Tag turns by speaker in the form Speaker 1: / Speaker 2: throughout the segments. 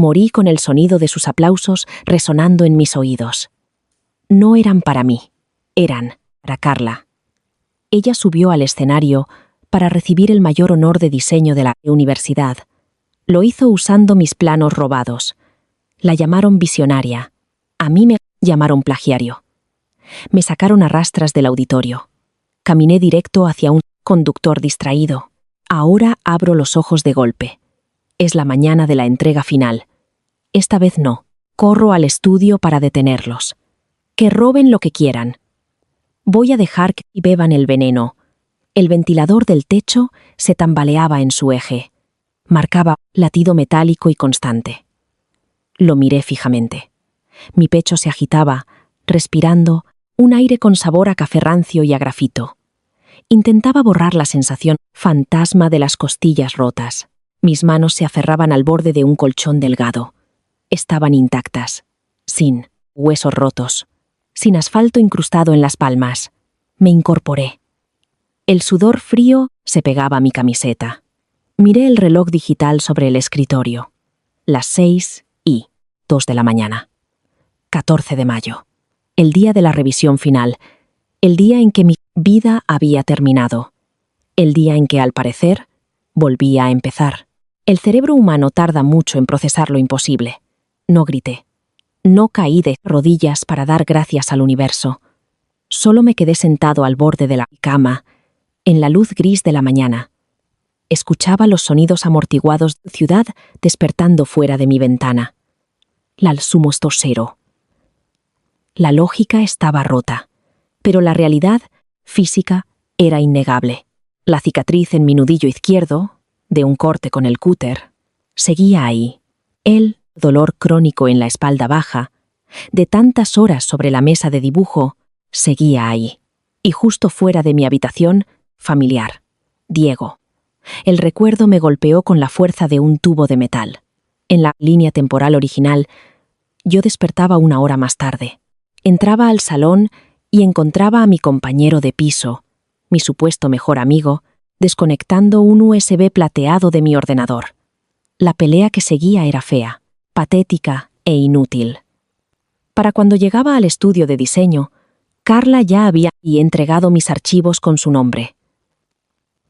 Speaker 1: Morí con el sonido de sus aplausos resonando en mis oídos. No eran para mí, eran para Carla. Ella subió al escenario para recibir el mayor honor de diseño de la universidad. Lo hizo usando mis planos robados. La llamaron visionaria. A mí me llamaron plagiario. Me sacaron a rastras del auditorio. Caminé directo hacia un conductor distraído. Ahora abro los ojos de golpe. Es la mañana de la entrega final. Esta vez no. Corro al estudio para detenerlos. Que roben lo que quieran. Voy a dejar que beban el veneno. El ventilador del techo se tambaleaba en su eje. Marcaba latido metálico y constante. Lo miré fijamente. Mi pecho se agitaba, respirando un aire con sabor a café rancio y a grafito. Intentaba borrar la sensación fantasma de las costillas rotas. Mis manos se aferraban al borde de un colchón delgado. Estaban intactas, sin huesos rotos, sin asfalto incrustado en las palmas. Me incorporé. El sudor frío se pegaba a mi camiseta. Miré el reloj digital sobre el escritorio. Las 6:02 de la mañana. 14 de mayo. El día de la revisión final. El día en que mi vida había terminado. El día en que, al parecer, volvía a empezar. El cerebro humano tarda mucho en procesar lo imposible. No grité. No caí de rodillas para dar gracias al universo. Solo me quedé sentado al borde de la cama, en la luz gris de la mañana. Escuchaba los sonidos amortiguados de la ciudad despertando fuera de mi ventana. El sumo tosero. La lógica estaba rota, pero la realidad física era innegable. La cicatriz en mi nudillo izquierdo, de un corte con el cúter, seguía ahí. El dolor crónico en la espalda baja, de tantas horas sobre la mesa de dibujo, seguía ahí. Y justo fuera de mi habitación, familiar. Diego. El recuerdo me golpeó con la fuerza de un tubo de metal. En la línea temporal original, yo despertaba una hora más tarde. Entraba al salón y encontraba a mi compañero de piso, mi supuesto mejor amigo, desconectando un USB plateado de mi ordenador. La pelea que seguía era fea, patética e inútil. Para cuando llegaba al estudio de diseño, Carla ya había entregado mis archivos con su nombre.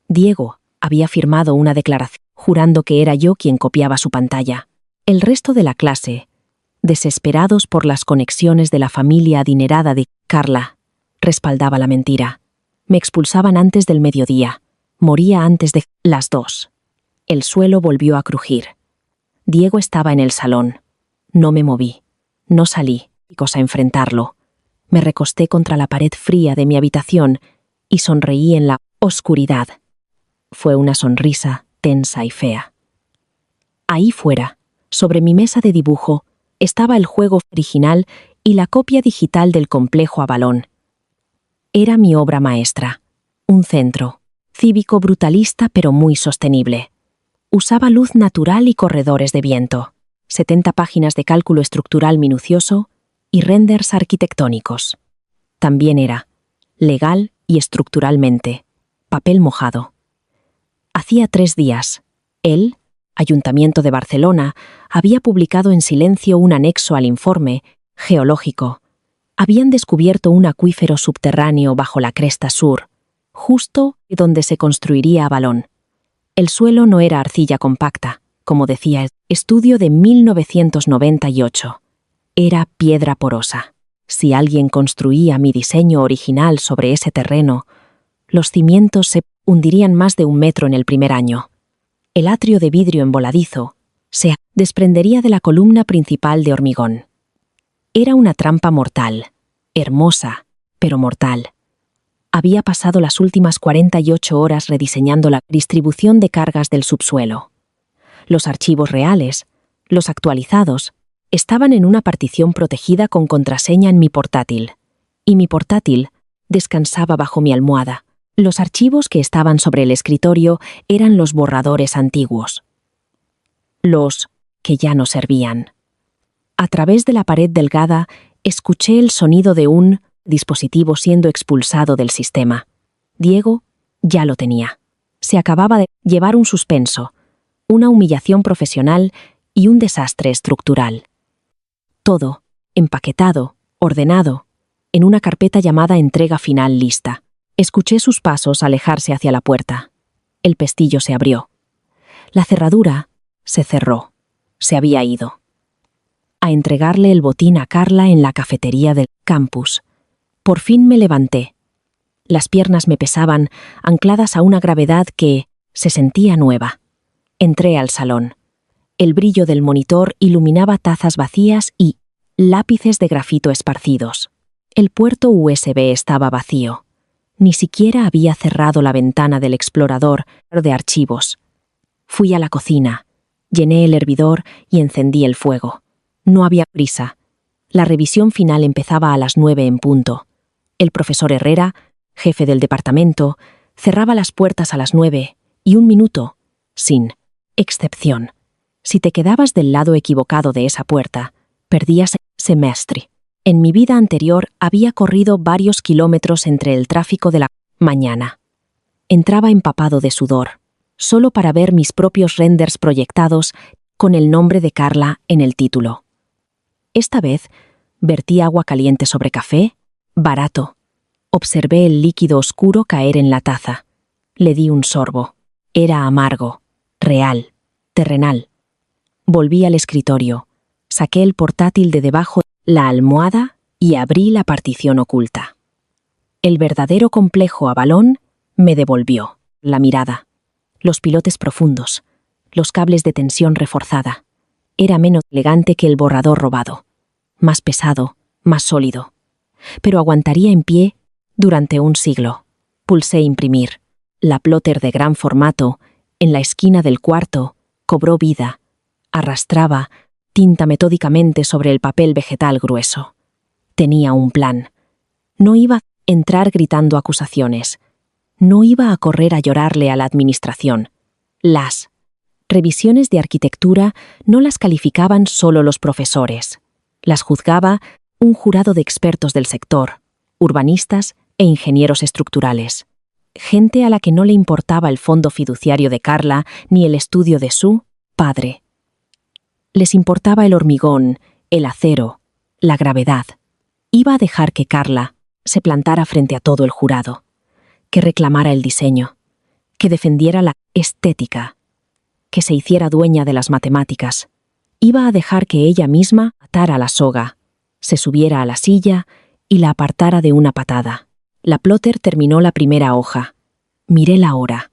Speaker 1: Diego había firmado una declaración, jurando que era yo quien copiaba su pantalla. El resto de la clase, desesperados por las conexiones de la familia adinerada de Carla, respaldaba la mentira. Me expulsaban antes del mediodía. Moría antes de las 2. El suelo volvió a crujir. Diego estaba en el salón. No me moví. No salí, a enfrentarlo. Me recosté contra la pared fría de mi habitación y sonreí en la oscuridad. Fue una sonrisa tensa y fea. Ahí fuera, sobre mi mesa de dibujo, estaba el juego original y la copia digital del complejo Avalon. Era mi obra maestra, un centro, cívico brutalista pero muy sostenible. Usaba luz natural y corredores de viento, 70 páginas de cálculo estructural minucioso y renders arquitectónicos. También era, legal y estructuralmente, papel mojado. Hacía 3 días, el Ayuntamiento de Barcelona había publicado en silencio un anexo al informe geológico. Habían descubierto un acuífero subterráneo bajo la cresta sur, justo donde se construiría Avalon. El suelo no era arcilla compacta, como decía el estudio de 1998. Era piedra porosa. Si alguien construía mi diseño original sobre ese terreno, los cimientos se hundirían más de 1 metro en el primer año. El atrio de vidrio envoladizo se desprendería de la columna principal de hormigón. Era una trampa mortal, hermosa, pero mortal. Había pasado las últimas 48 horas rediseñando la distribución de cargas del subsuelo. Los archivos reales, los actualizados, estaban en una partición protegida con contraseña en mi portátil, y mi portátil descansaba bajo mi almohada. Los archivos que estaban sobre el escritorio eran los borradores antiguos. Los que ya no servían. A través de la pared delgada, escuché el sonido de un dispositivo siendo expulsado del sistema. Diego ya lo tenía. Se acababa de llevar un suspenso, una humillación profesional y un desastre estructural. Todo, empaquetado, ordenado, en una carpeta llamada entrega final lista. Escuché sus pasos alejarse hacia la puerta. El pestillo se abrió. La cerradura se cerró. Se había ido. A entregarle el botín a Carla en la cafetería del campus. Por fin me levanté. Las piernas me pesaban, ancladas a una gravedad que se sentía nueva. Entré al salón. El brillo del monitor iluminaba tazas vacías y lápices de grafito esparcidos. El puerto USB estaba vacío. Ni siquiera había cerrado la ventana del explorador de archivos. Fui a la cocina, llené el hervidor y encendí el fuego. No había prisa. La revisión final empezaba a las 9 en punto. El profesor Herrera, jefe del departamento, cerraba las puertas a las 9 y 1 minuto, sin excepción. Si te quedabas del lado equivocado de esa puerta, perdías el semestre. En mi vida anterior había corrido varios kilómetros entre el tráfico de la mañana. Entraba empapado de sudor, solo para ver mis propios renders proyectados con el nombre de Carla en el título. Esta vez, vertí agua caliente sobre café, barato. Observé el líquido oscuro caer en la taza. Le di un sorbo. Era amargo, real, terrenal. Volví al escritorio, saqué el portátil de debajo la almohada y abrí la partición oculta. El verdadero complejo Avalon me devolvió la mirada, los pilotes profundos, los cables de tensión reforzada. Era menos elegante que el borrador robado, más pesado, más sólido. Pero aguantaría en pie durante un siglo. Pulsé imprimir. La plotter de gran formato, en la esquina del cuarto, cobró vida. Arrastraba tinta metódicamente sobre el papel vegetal grueso. Tenía un plan. No iba a entrar gritando acusaciones. No iba a correr a llorarle a la administración. Las revisiones de arquitectura no las calificaban solo los profesores. Las juzgaba un jurado de expertos del sector, urbanistas e ingenieros estructurales. Gente a la que no le importaba el fondo fiduciario de Carla ni el estudio de su padre. Les importaba el hormigón, el acero, la gravedad. Iba a dejar que Carla se plantara frente a todo el jurado, que reclamara el diseño, que defendiera la estética, que se hiciera dueña de las matemáticas. Iba a dejar que ella misma atara la soga, se subiera a la silla y la apartara de una patada. La plotter terminó la primera hoja. Miré la hora.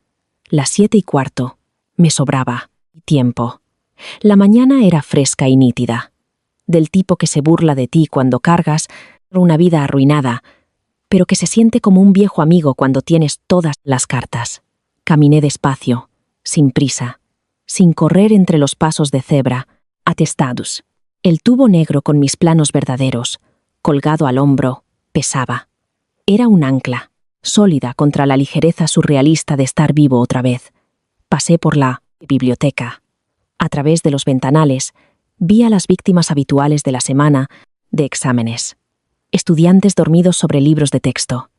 Speaker 1: Las 7:15. Me sobraba tiempo. La mañana era fresca y nítida. Del tipo que se burla de ti cuando cargas una vida arruinada, pero que se siente como un viejo amigo cuando tienes todas las cartas. Caminé despacio, sin prisa, sin correr entre los pasos de cebra, atestados. El tubo negro con mis planos verdaderos, colgado al hombro, pesaba. Era un ancla, sólida contra la ligereza surrealista de estar vivo otra vez. Pasé por la biblioteca. A través de los ventanales, vi a las víctimas habituales de la semana de exámenes. Estudiantes dormidos sobre libros de texto.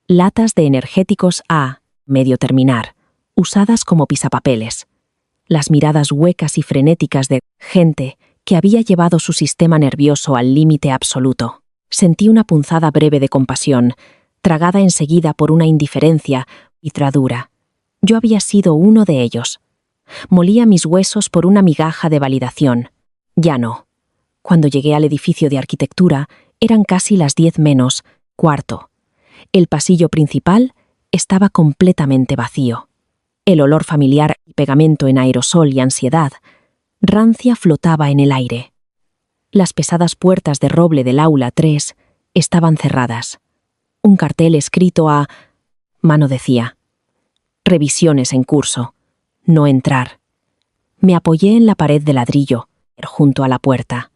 Speaker 1: Latas de energéticos a medio terminar, usadas como pisapapeles. Las miradas huecas y frenéticas de gente que había llevado su sistema nervioso al límite absoluto. Sentí una punzada breve de compasión, tragada enseguida por una indiferencia y tradura. Yo había sido uno de ellos. Molía mis huesos por una migaja de validación. Ya no. Cuando llegué al edificio de arquitectura, eran casi las 10:45. El pasillo principal estaba completamente vacío. El olor familiar y pegamento en aerosol y ansiedad, rancia flotaba en el aire. Las pesadas puertas de roble del aula 3 estaban cerradas. Un cartel escrito a mano decía: revisiones en curso. No entrar. Me apoyé en la pared de ladrillo, junto a la puerta.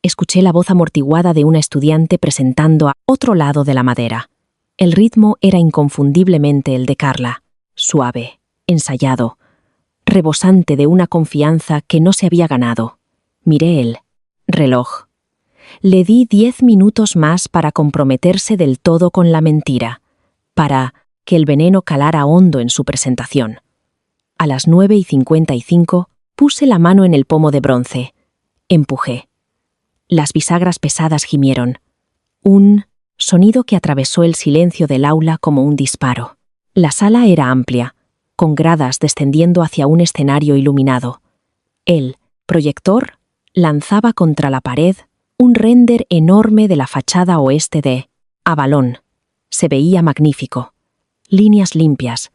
Speaker 1: Escuché la voz amortiguada de una estudiante presentando a otro lado de la madera. El ritmo era inconfundiblemente el de Carla, suave, ensayado, rebosante de una confianza que no se había ganado. Miré el reloj. Le di 10 minutos más para comprometerse del todo con la mentira, para que el veneno calara hondo en su presentación. A las 9:55 Puse la mano en el pomo de bronce. Empujé. Las bisagras pesadas gimieron. Un sonido que atravesó el silencio del aula como un disparo. La sala era amplia, con gradas descendiendo hacia un escenario iluminado. El proyector lanzaba contra la pared un rénder enorme de la fachada oeste de Avalon. Se veía magnífico. Líneas limpias,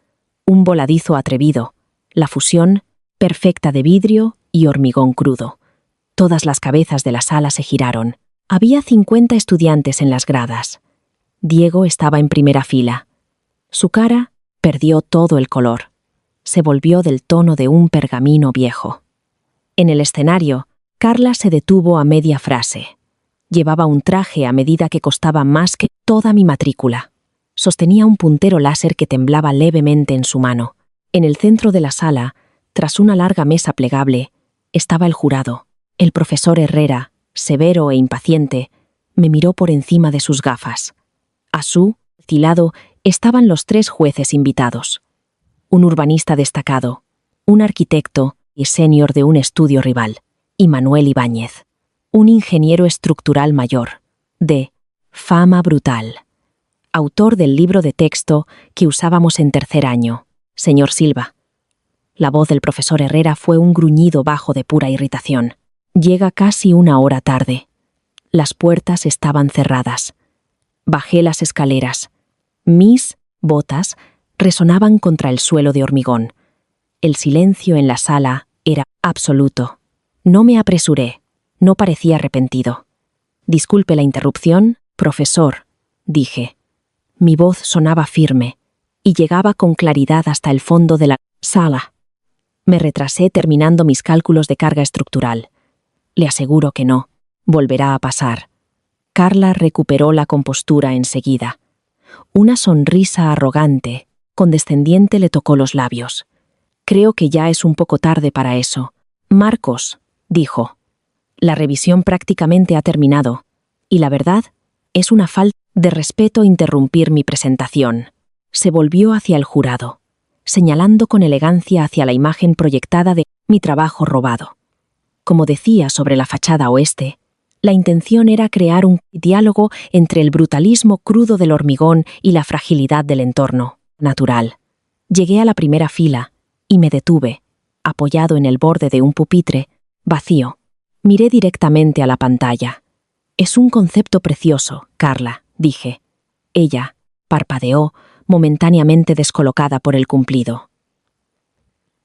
Speaker 1: un voladizo atrevido, la fusión perfecta de vidrio y hormigón crudo. Todas las cabezas de la sala se giraron. Había 50 estudiantes en las gradas. Diego estaba en primera fila. Su cara perdió todo el color. Se volvió del tono de un pergamino viejo. En el escenario, Carla se detuvo a media frase. Llevaba un traje a medida que costaba más que toda mi matrícula. Sostenía un puntero láser que temblaba levemente en su mano. En el centro de la sala, tras una larga mesa plegable, estaba el jurado. El profesor Herrera, severo e impaciente, me miró por encima de sus gafas. A su lado estaban los 3 jueces invitados. Un urbanista destacado, un arquitecto y senior de un estudio rival, y Manuel Ibáñez, un ingeniero estructural mayor, de fama brutal, autor del libro de texto que usábamos en tercer año, señor Silva. La voz del profesor Herrera fue un gruñido bajo de pura irritación. Llega casi 1 hora tarde. Las puertas estaban cerradas. Bajé las escaleras. Mis botas resonaban contra el suelo de hormigón. El silencio en la sala era absoluto. No me apresuré. No parecía arrepentido. Disculpe la interrupción, profesor, dije. Mi voz sonaba firme y llegaba con claridad hasta el fondo de la sala. Me retrasé terminando mis cálculos de carga estructural. Le aseguro que no. Volverá a pasar. Carla recuperó la compostura enseguida. Una sonrisa arrogante, condescendiente le tocó los labios. Creo que ya es un poco tarde para eso. Marcos, dijo. La revisión prácticamente ha terminado, y la verdad, es una falta de respeto interrumpir mi presentación. Se volvió hacia el jurado, señalando con elegancia hacia la imagen proyectada de mi trabajo robado. Como decía sobre la fachada oeste, la intención era crear un diálogo entre el brutalismo crudo del hormigón y la fragilidad del entorno natural. Llegué a la primera fila y me detuve, apoyado en el borde de un pupitre, vacío. Miré directamente a la pantalla. Es un concepto precioso, Carla, dije. Ella parpadeó, momentáneamente descolocada por el cumplido.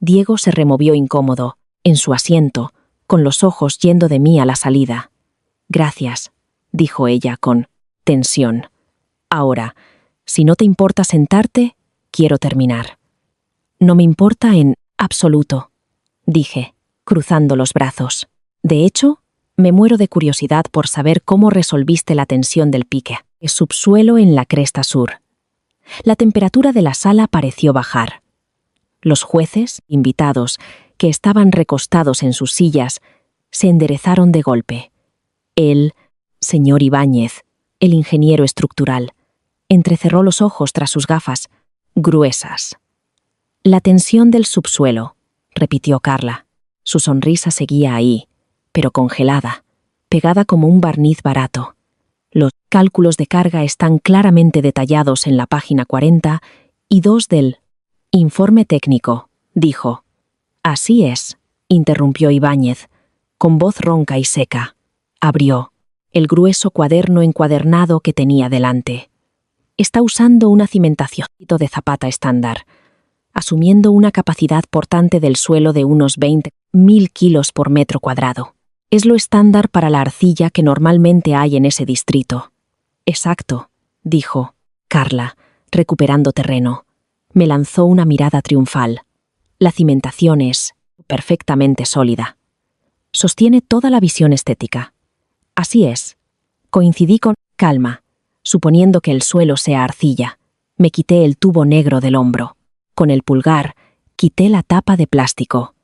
Speaker 1: Diego se removió incómodo, en su asiento, con los ojos yendo de mí a la salida. Gracias, dijo ella con tensión. Ahora, si no te importa sentarte, quiero terminar. No me importa en absoluto, dije, cruzando los brazos. De hecho, me muero de curiosidad por saber cómo resolviste la tensión del pique, el subsuelo en la cresta sur. La temperatura de la sala pareció bajar. Los jueces, invitados, que estaban recostados en sus sillas, se enderezaron de golpe. El señor Ibáñez, el ingeniero estructural, entrecerró los ojos tras sus gafas, gruesas. La tensión del subsuelo, repitió Carla. Su sonrisa seguía ahí, pero congelada, pegada como un barniz barato. Los cálculos de carga están claramente detallados en la página 40 y 2 del informe técnico, dijo. Así es, interrumpió Ibáñez, con voz ronca y seca. Abrió el grueso cuaderno encuadernado que tenía delante. Está usando una cimentación de zapata estándar, asumiendo una capacidad portante del suelo de unos 20.000 kilos por metro cuadrado. Es lo estándar para la arcilla que normalmente hay en ese distrito. Exacto, dijo Carla, recuperando terreno. Me lanzó una mirada triunfal. La cimentación es perfectamente sólida. Sostiene toda la visión estética. Así es. Coincidí con calma, suponiendo que el suelo sea arcilla. Me quité el tubo negro del hombro. Con el pulgar, quité la tapa de plástico.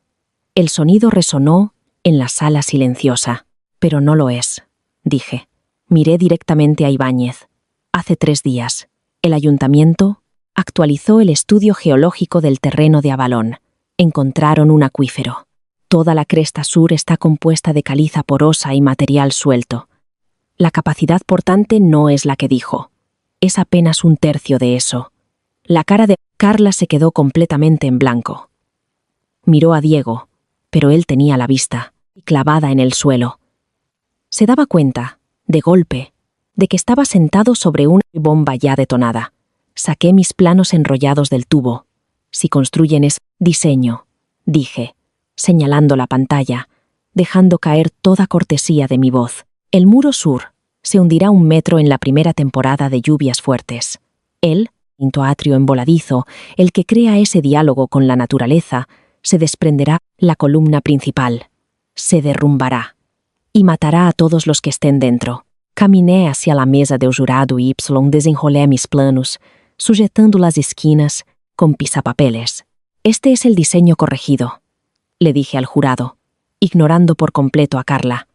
Speaker 1: El sonido resonó en la sala silenciosa. Pero no lo es, dije. Miré directamente a Ibáñez. Hace 3 días, el ayuntamiento actualizó el estudio geológico del terreno de Avalón. Encontraron un acuífero. Toda la cresta sur está compuesta de caliza porosa y material suelto. La capacidad portante no es la que dijo. Es apenas un tercio de eso. La cara de Carla se quedó completamente en blanco. Miró a Diego, pero él tenía la vista clavada en el suelo. Se daba cuenta, de golpe, de que estaba sentado sobre una bomba ya detonada. Saqué mis planos enrollados del tubo. Si construyen ese diseño, dije, señalando la pantalla, dejando caer toda cortesía de mi voz. El muro sur se hundirá 1 metro en la primera temporada de lluvias fuertes. El quinto atrio emboladizo, el que crea ese diálogo con la naturaleza, se desprenderá la columna principal. Se derrumbará y matará a todos los que estén dentro. Caminé hacia la mesa del jurado y desenrolé mis planos, sujetando las esquinas con pisapapeles. Este es el diseño corregido, le dije al jurado, ignorando por completo a Carla.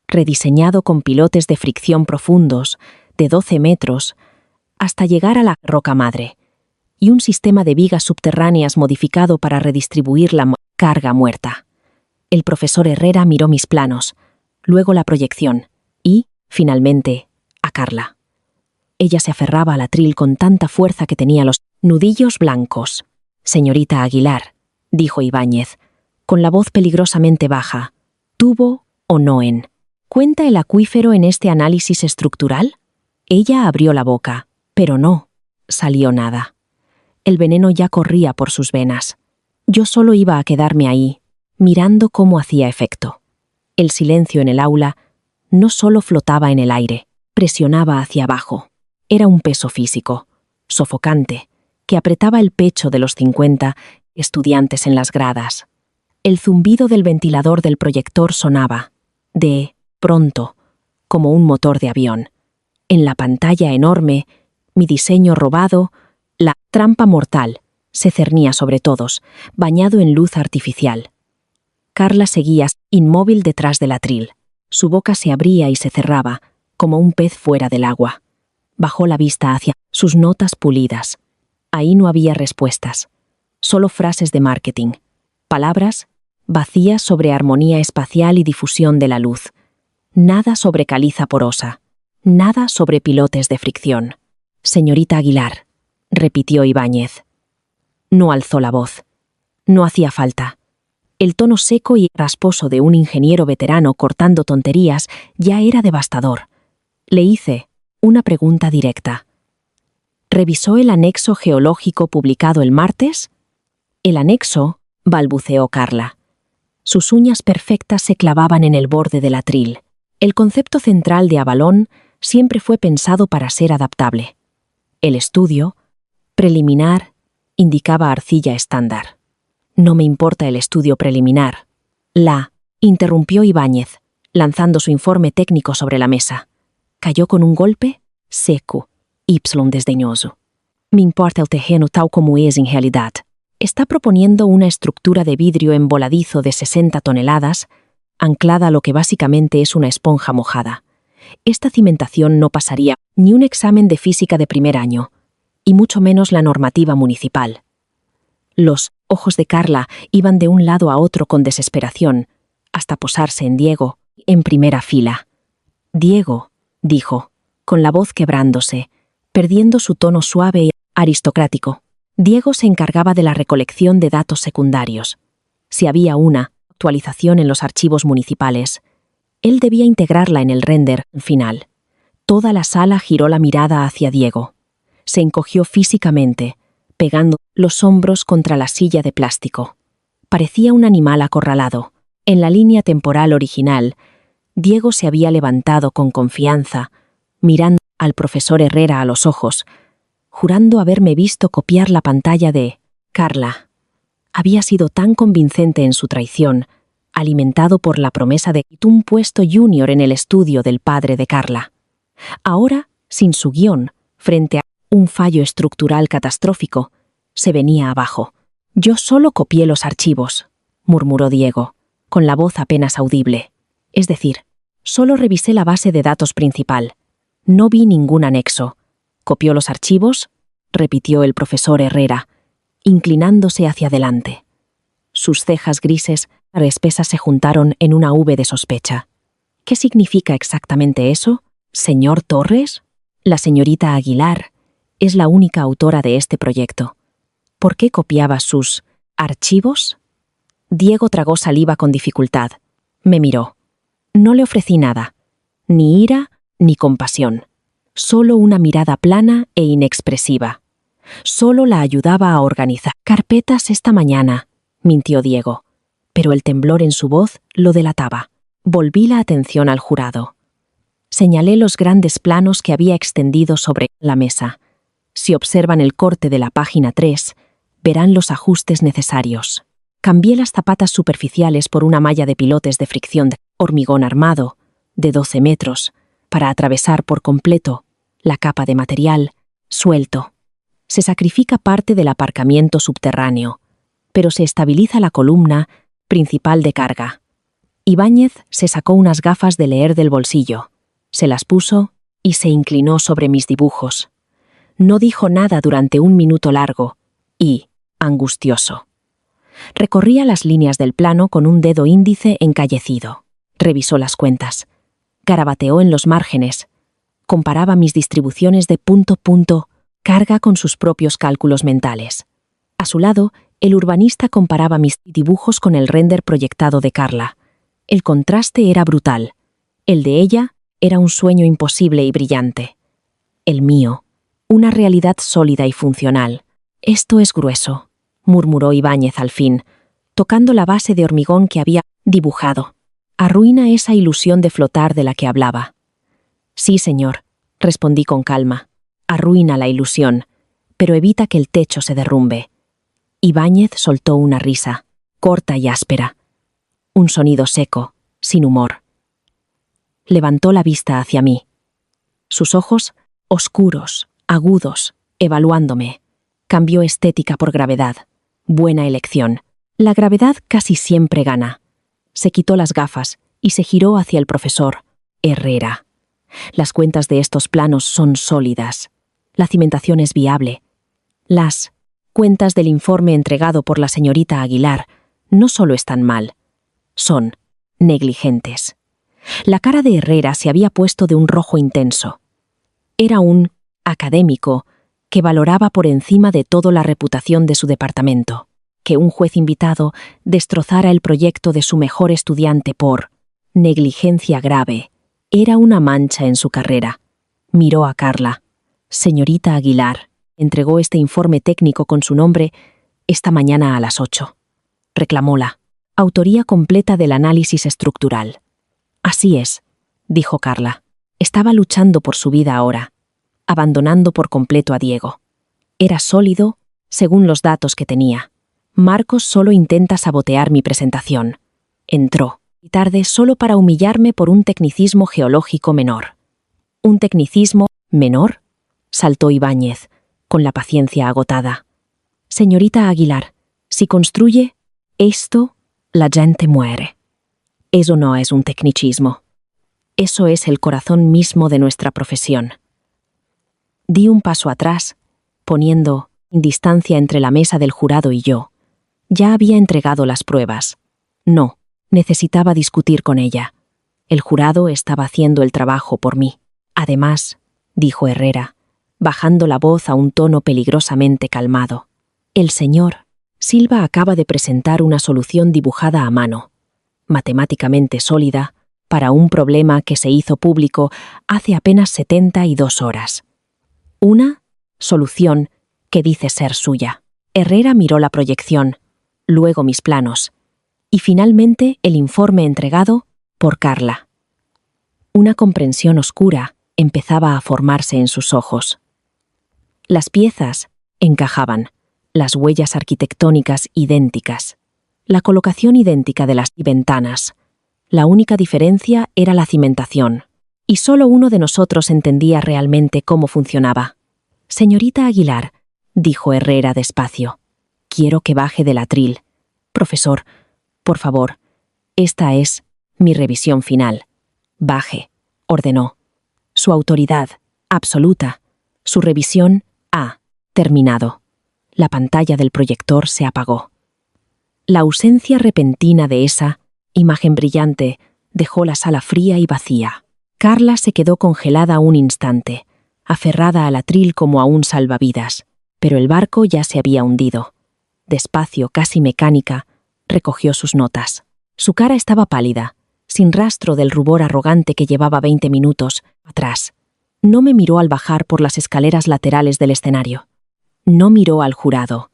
Speaker 1: Rediseñado con pilotes de fricción profundos, de 12 metros, hasta llegar a la roca madre, y un sistema de vigas subterráneas modificado para redistribuir la carga muerta. El profesor Herrera miró mis planos, luego la proyección, y, finalmente, a Carla. Ella se aferraba al atril con tanta fuerza que tenía los nudillos blancos. «Señorita Aguilar», dijo Ibáñez, con la voz peligrosamente baja, «¿tuvo o no en? ¿Cuenta el acuífero en este análisis estructural?» Ella abrió la boca, pero no salió nada. El veneno ya corría por sus venas. Yo solo iba a quedarme ahí, mirando cómo hacía efecto. El silencio en el aula no solo flotaba en el aire, presionaba hacia abajo. Era un peso físico, sofocante, que apretaba el pecho de los 50 estudiantes en las gradas. El zumbido del ventilador del proyector sonaba, de pronto, como un motor de avión. En la pantalla enorme, mi diseño robado, la trampa mortal, se cernía sobre todos, bañado en luz artificial. Carla seguía inmóvil detrás del atril. Su boca se abría y se cerraba, como un pez fuera del agua. Bajó la vista hacia sus notas pulidas. Ahí no había respuestas, solo frases de marketing, palabras vacías sobre armonía espacial y difusión de la luz. Nada sobre caliza porosa, nada sobre pilotes de fricción. «Señorita Aguilar», repitió Ibáñez. No alzó la voz. No hacía falta. El tono seco y rasposo de un ingeniero veterano cortando tonterías ya era devastador. Le hice una pregunta directa. ¿Revisó el anexo geológico publicado el martes? El anexo, balbuceó Carla. Sus uñas perfectas se clavaban en el borde del atril. El concepto central de Avalón siempre fue pensado para ser adaptable. El estudio, preliminar, indicaba arcilla estándar. «No me importa el estudio preliminar», interrumpió Ibáñez, lanzando su informe técnico sobre la mesa. Cayó con un golpe seco, desdeñoso. «Me importa el terreno tal como es en realidad. Está proponiendo una estructura de vidrio emboladizo de 60 toneladas, anclada a lo que básicamente es una esponja mojada. Esta cimentación no pasaría ni un examen de física de primer año, y mucho menos la normativa municipal». Los ojos de Carla iban de un lado a otro con desesperación, hasta posarse en Diego, en primera fila. «Diego», dijo, con la voz quebrándose, perdiendo su tono suave y aristocrático. Diego se encargaba de la recolección de datos secundarios. Si había una actualización en los archivos municipales, él debía integrarla en el render final. Toda la sala giró la mirada hacia Diego. Se encogió físicamente, pegando los hombros contra la silla de plástico. Parecía un animal acorralado. En la línea temporal original, Diego se había levantado con confianza, mirando al profesor Herrera a los ojos, jurando haberme visto copiar la pantalla de Carla. Había sido tan convincente en su traición, alimentado por la promesa de un puesto junior en el estudio del padre de Carla. Ahora, sin su guión, frente a un fallo estructural catastrófico, se venía abajo. «Yo solo copié los archivos», murmuró Diego, con la voz apenas audible. «Es decir, solo revisé la base de datos principal. No vi ningún anexo». «¿Copió los archivos?», repitió el profesor Herrera, inclinándose hacia adelante. Sus cejas grises espesas se juntaron en una V de sospecha. ¿Qué significa exactamente eso, señor Torres? La señorita Aguilar es la única autora de este proyecto. ¿Por qué copiaba sus archivos? Diego tragó saliva con dificultad. Me miró. No le ofrecí nada, ni ira ni compasión. Solo una mirada plana e inexpresiva. Solo la ayudaba a organizar carpetas esta mañana, mintió Diego, pero el temblor en su voz lo delataba. Volví la atención al jurado. Señalé los grandes planos que había extendido sobre la mesa. Si observan el corte de la página 3, verán los ajustes necesarios. Cambié las zapatas superficiales por una malla de pilotes de fricción de hormigón armado, de 12 metros, para atravesar por completo la capa de material suelto. Se sacrifica parte del aparcamiento subterráneo, pero se estabiliza la columna principal de carga. Ibáñez se sacó unas gafas de leer del bolsillo, se las puso y se inclinó sobre mis dibujos. No dijo nada durante un minuto largo y angustioso. Recorría las líneas del plano con un dedo índice encallecido. Revisó las cuentas. Garabateó en los márgenes. Comparaba mis distribuciones de punto carga con sus propios cálculos mentales. A su lado, el urbanista comparaba mis dibujos con el render proyectado de Carla. El contraste era brutal. El de ella era un sueño imposible y brillante. El mío, una realidad sólida y funcional. Esto es grueso, murmuró Ibáñez al fin, tocando la base de hormigón que había dibujado. Arruina esa ilusión de flotar de la que hablaba. Sí, señor, respondí con calma. Arruina la ilusión, pero evita que el techo se derrumbe. Ibáñez soltó una risa, corta y áspera. Un sonido seco, sin humor. Levantó la vista hacia mí. Sus ojos, oscuros, agudos, evaluándome. Cambió estética por gravedad. Buena elección. La gravedad casi siempre gana. Se quitó las gafas y se giró hacia el profesor Herrera. Las cuentas de estos planos son sólidas. La cimentación es viable. Las cuentas del informe entregado por la señorita Aguilar no solo están mal, son negligentes. La cara de Herrera se había puesto de un rojo intenso. Era un académico que valoraba por encima de todo la reputación de su departamento. Que un juez invitado destrozara el proyecto de su mejor estudiante por negligencia grave era una mancha en su carrera. Miró a Carla. Señorita Aguilar entregó este informe técnico con su nombre esta mañana a las 8. Reclamóla. Autoría completa del análisis estructural. Así es, dijo Carla. Estaba luchando por su vida ahora, abandonando por completo a Diego. Era sólido, según los datos que tenía. Marcos solo intenta sabotear mi presentación. Entró, y tarde solo para humillarme por un tecnicismo geológico menor. ¿Un tecnicismo menor? Saltó Ibáñez, con la paciencia agotada. Señorita Aguilar, si construye esto, la gente muere. Eso no es un tecnicismo. Eso es el corazón mismo de nuestra profesión. Di un paso atrás, poniendo distancia entre la mesa del jurado y yo. Ya había entregado las pruebas. No, necesitaba discutir con ella. El jurado estaba haciendo el trabajo por mí. Además, dijo Herrera, bajando la voz a un tono peligrosamente calmado, el señor Silva acaba de presentar una solución dibujada a mano, matemáticamente sólida, para un problema que se hizo público hace apenas 72 horas. Una solución que dice ser suya. Herrera miró la proyección, luego mis planos, y finalmente el informe entregado por Carla. Una comprensión oscura empezaba a formarse en sus ojos. Las piezas encajaban, las huellas arquitectónicas idénticas, la colocación idéntica de las ventanas. La única diferencia era la cimentación, y solo uno de nosotros entendía realmente cómo funcionaba. Señorita Aguilar, dijo Herrera despacio, quiero que baje del atril. Profesor, por favor, esta es mi revisión final. Baje, ordenó. Su autoridad, absoluta. Su revisión ha terminado. La pantalla del proyector se apagó. La ausencia repentina de esa imagen brillante dejó la sala fría y vacía. Carla se quedó congelada un instante, aferrada al atril como a un salvavidas, pero el barco ya se había hundido. Despacio, casi mecánica, recogió sus notas. Su cara estaba pálida, sin rastro del rubor arrogante que llevaba 20 minutos atrás. No me miró al bajar por las escaleras laterales del escenario. No miró al jurado.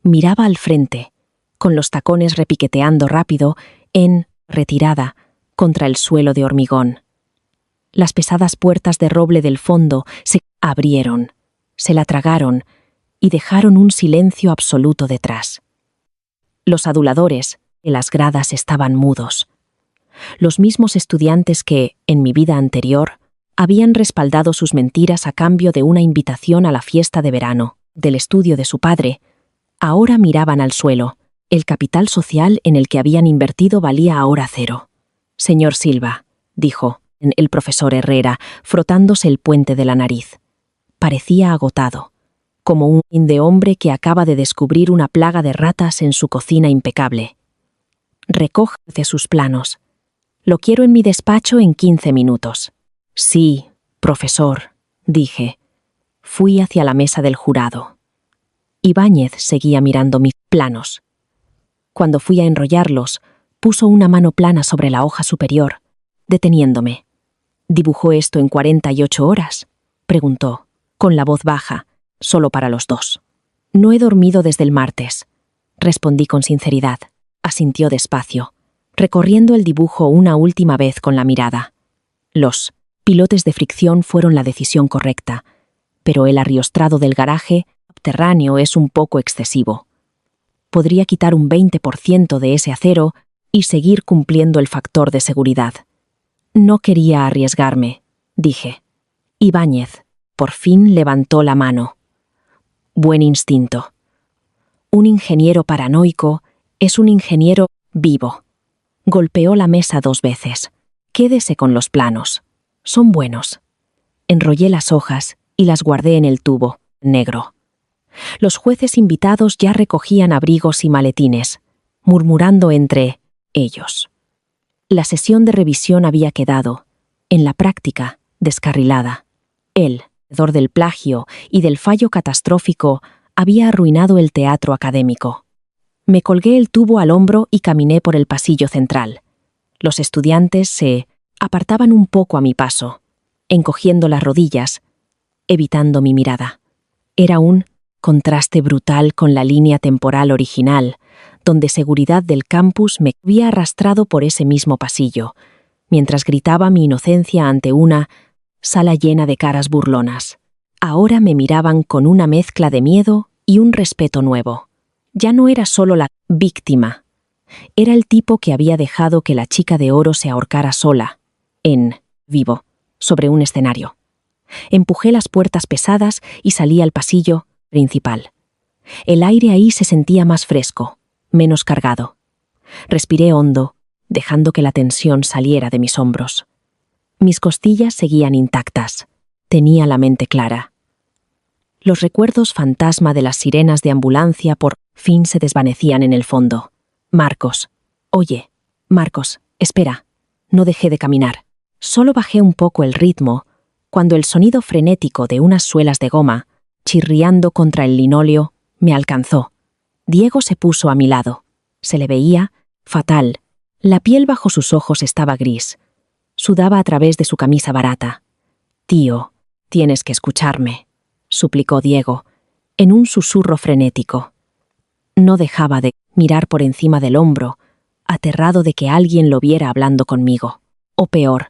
Speaker 1: Miraba al frente, con los tacones repiqueteando rápido, en retirada, contra el suelo de hormigón. Las pesadas puertas de roble del fondo se abrieron, se la tragaron y dejaron un silencio absoluto detrás. Los aduladores en las gradas estaban mudos. Los mismos estudiantes que, en mi vida anterior, habían respaldado sus mentiras a cambio de una invitación a la fiesta de verano del estudio de su padre, ahora miraban al suelo. El capital social en el que habían invertido valía ahora cero. «Señor Silva», dijo el profesor Herrera, frotándose el puente de la nariz. Parecía agotado, como un de hombre que acaba de descubrir una plaga de ratas en su cocina impecable. «Recójase sus planos. Lo quiero en mi despacho en 15 minutos». «Sí, profesor», dije. Fui hacia la mesa del jurado. Ibáñez seguía mirando mis planos. Cuando fui a enrollarlos, puso una mano plana sobre la hoja superior, deteniéndome. «¿Dibujó esto en 48 horas?» preguntó, con la voz baja, solo para los dos. «No he dormido desde el martes», respondí con sinceridad. Asintió despacio, recorriendo el dibujo una última vez con la mirada. Los pilotes de fricción fueron la decisión correcta, pero el arriostrado del garaje subterráneo es un poco excesivo. Podría quitar un 20% de ese acero y seguir cumpliendo el factor de seguridad. No quería arriesgarme, dije. Ibáñez, por fin levantó la mano. Buen instinto. Un ingeniero paranoico es un ingeniero vivo. Golpeó la mesa 2 veces. Quédese con los planos. Son buenos. Enrollé las hojas y las guardé en el tubo negro. Los jueces invitados ya recogían abrigos y maletines, murmurando entre ellos. La sesión de revisión había quedado, en la práctica, descarrilada. El alrededor del plagio y del fallo catastrófico había arruinado el teatro académico. Me colgué el tubo al hombro y caminé por el pasillo central. Los estudiantes se apartaban un poco a mi paso, encogiendo las rodillas, evitando mi mirada. Era un contraste brutal con la línea temporal original, donde seguridad del campus me había arrastrado por ese mismo pasillo, mientras gritaba mi inocencia ante una sala llena de caras burlonas. Ahora me miraban con una mezcla de miedo y un respeto nuevo. Ya no era solo la víctima. Era el tipo que había dejado que la chica de oro se ahorcara sola, en vivo, sobre un escenario. Empujé las puertas pesadas y salí al pasillo principal. El aire ahí se sentía más fresco, menos cargado. Respiré hondo, dejando que la tensión saliera de mis hombros. Mis costillas seguían intactas. Tenía la mente clara. Los recuerdos fantasma de las sirenas de ambulancia por fin se desvanecían en el fondo. Marcos. Oye, Marcos, espera. No dejé de caminar. Solo bajé un poco el ritmo cuando el sonido frenético de unas suelas de goma, chirriando contra el linóleo, me alcanzó. Diego se puso a mi lado. Se le veía fatal. La piel bajo sus ojos estaba gris. Sudaba a través de su camisa barata. «Tío, tienes que escucharme», suplicó Diego, en un susurro frenético. No dejaba de mirar por encima del hombro, aterrado de que alguien lo viera hablando conmigo. O peor,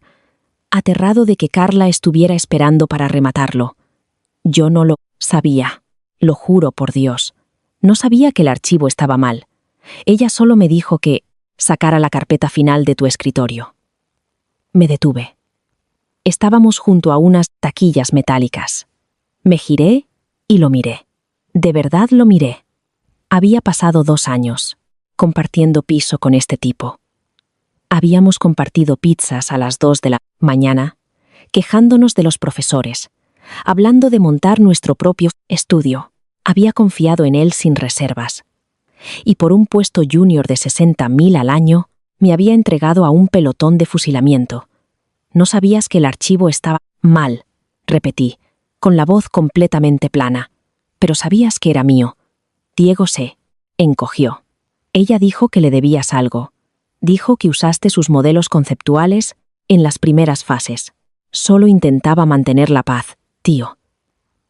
Speaker 1: aterrado de que Carla estuviera esperando para rematarlo. Yo no lo sabía, lo juro por Dios. No sabía que el archivo estaba mal. Ella solo me dijo que sacara la carpeta final de tu escritorio. Me detuve. Estábamos junto a unas taquillas metálicas. Me giré y lo miré. De verdad lo miré. Había pasado 2 años, compartiendo piso con este tipo. Habíamos compartido pizzas a las 2 de la mañana, quejándonos de los profesores, hablando de montar nuestro propio estudio. Había confiado en él sin reservas. y por un puesto junior de 60.000 al año me había entregado a un pelotón de fusilamiento. ¿No sabías que el archivo estaba mal?, repetí, con la voz completamente plana. Pero sabías que era mío. Diego se encogió. Ella dijo que le debías algo. Dijo que usaste sus modelos conceptuales en las primeras fases. Solo intentaba mantener la paz, tío.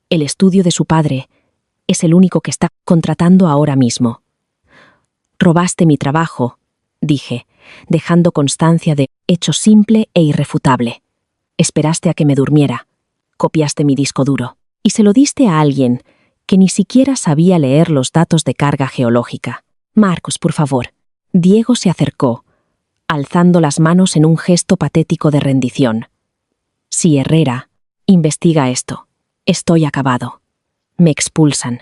Speaker 1: El estudio de su padre es el único que está contratando ahora mismo. Robaste mi trabajo, dije, dejando constancia de hecho simple e irrefutable. Esperaste a que me durmiera. Copiaste mi disco duro y se lo diste a alguien que ni siquiera sabía leer los datos de carga geológica. Marcos, por favor. Diego se acercó, alzando las manos en un gesto patético de rendición. Si Herrera investiga esto, estoy acabado. Me expulsan.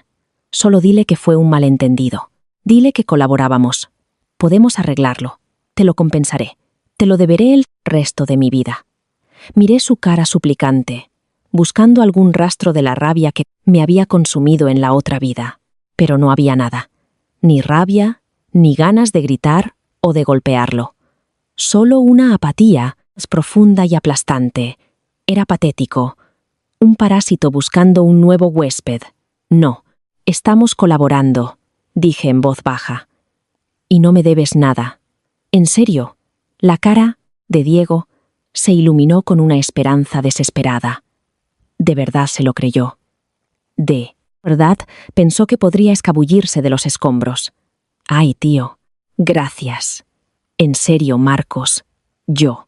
Speaker 1: Solo dile que fue un malentendido. Dile que colaborábamos. Podemos arreglarlo. Te lo compensaré. Te lo deberé el resto de mi vida. Miré su cara suplicante, buscando algún rastro de la rabia que me había consumido en la otra vida. Pero no había nada. Ni rabia, ni ganas de gritar o de golpearlo. Solo una apatía profunda y aplastante. Era patético. Un parásito buscando un nuevo huésped. No, estamos colaborando, dije en voz baja. Y no me debes nada. En serio, la cara de Diego se iluminó con una esperanza desesperada. De verdad se lo creyó. De verdad pensó que podría escabullirse de los escombros. Ay, tío, gracias. En serio, Marcos, yo.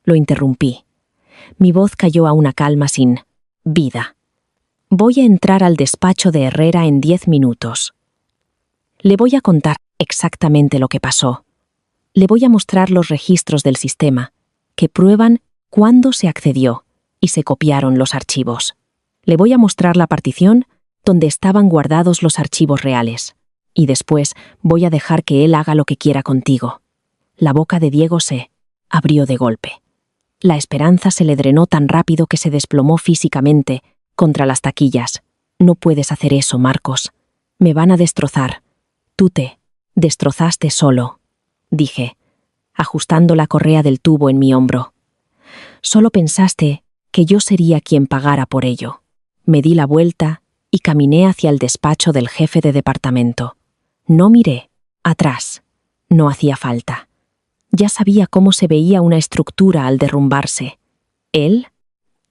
Speaker 1: Lo interrumpí. Mi voz cayó a una calma sin vida. Voy a entrar al despacho de Herrera en 10 minutos. Le voy a contar exactamente lo que pasó. Le voy a mostrar los registros del sistema, que prueban cuándo se accedió y se copiaron los archivos. Le voy a mostrar la partición donde estaban guardados los archivos reales. Y después voy a dejar que él haga lo que quiera contigo. La boca de Diego se abrió de golpe. La esperanza se le drenó tan rápido que se desplomó físicamente contra las taquillas. No puedes hacer eso, Marcos. Me van a destrozar. Tú te destrozaste solo, dije, ajustando la correa del tubo en mi hombro. Solo pensaste que yo sería quien pagara por ello. Me di la vuelta y caminé hacia el despacho del jefe de departamento. No miré atrás. No hacía falta. Ya sabía cómo se veía una estructura al derrumbarse. El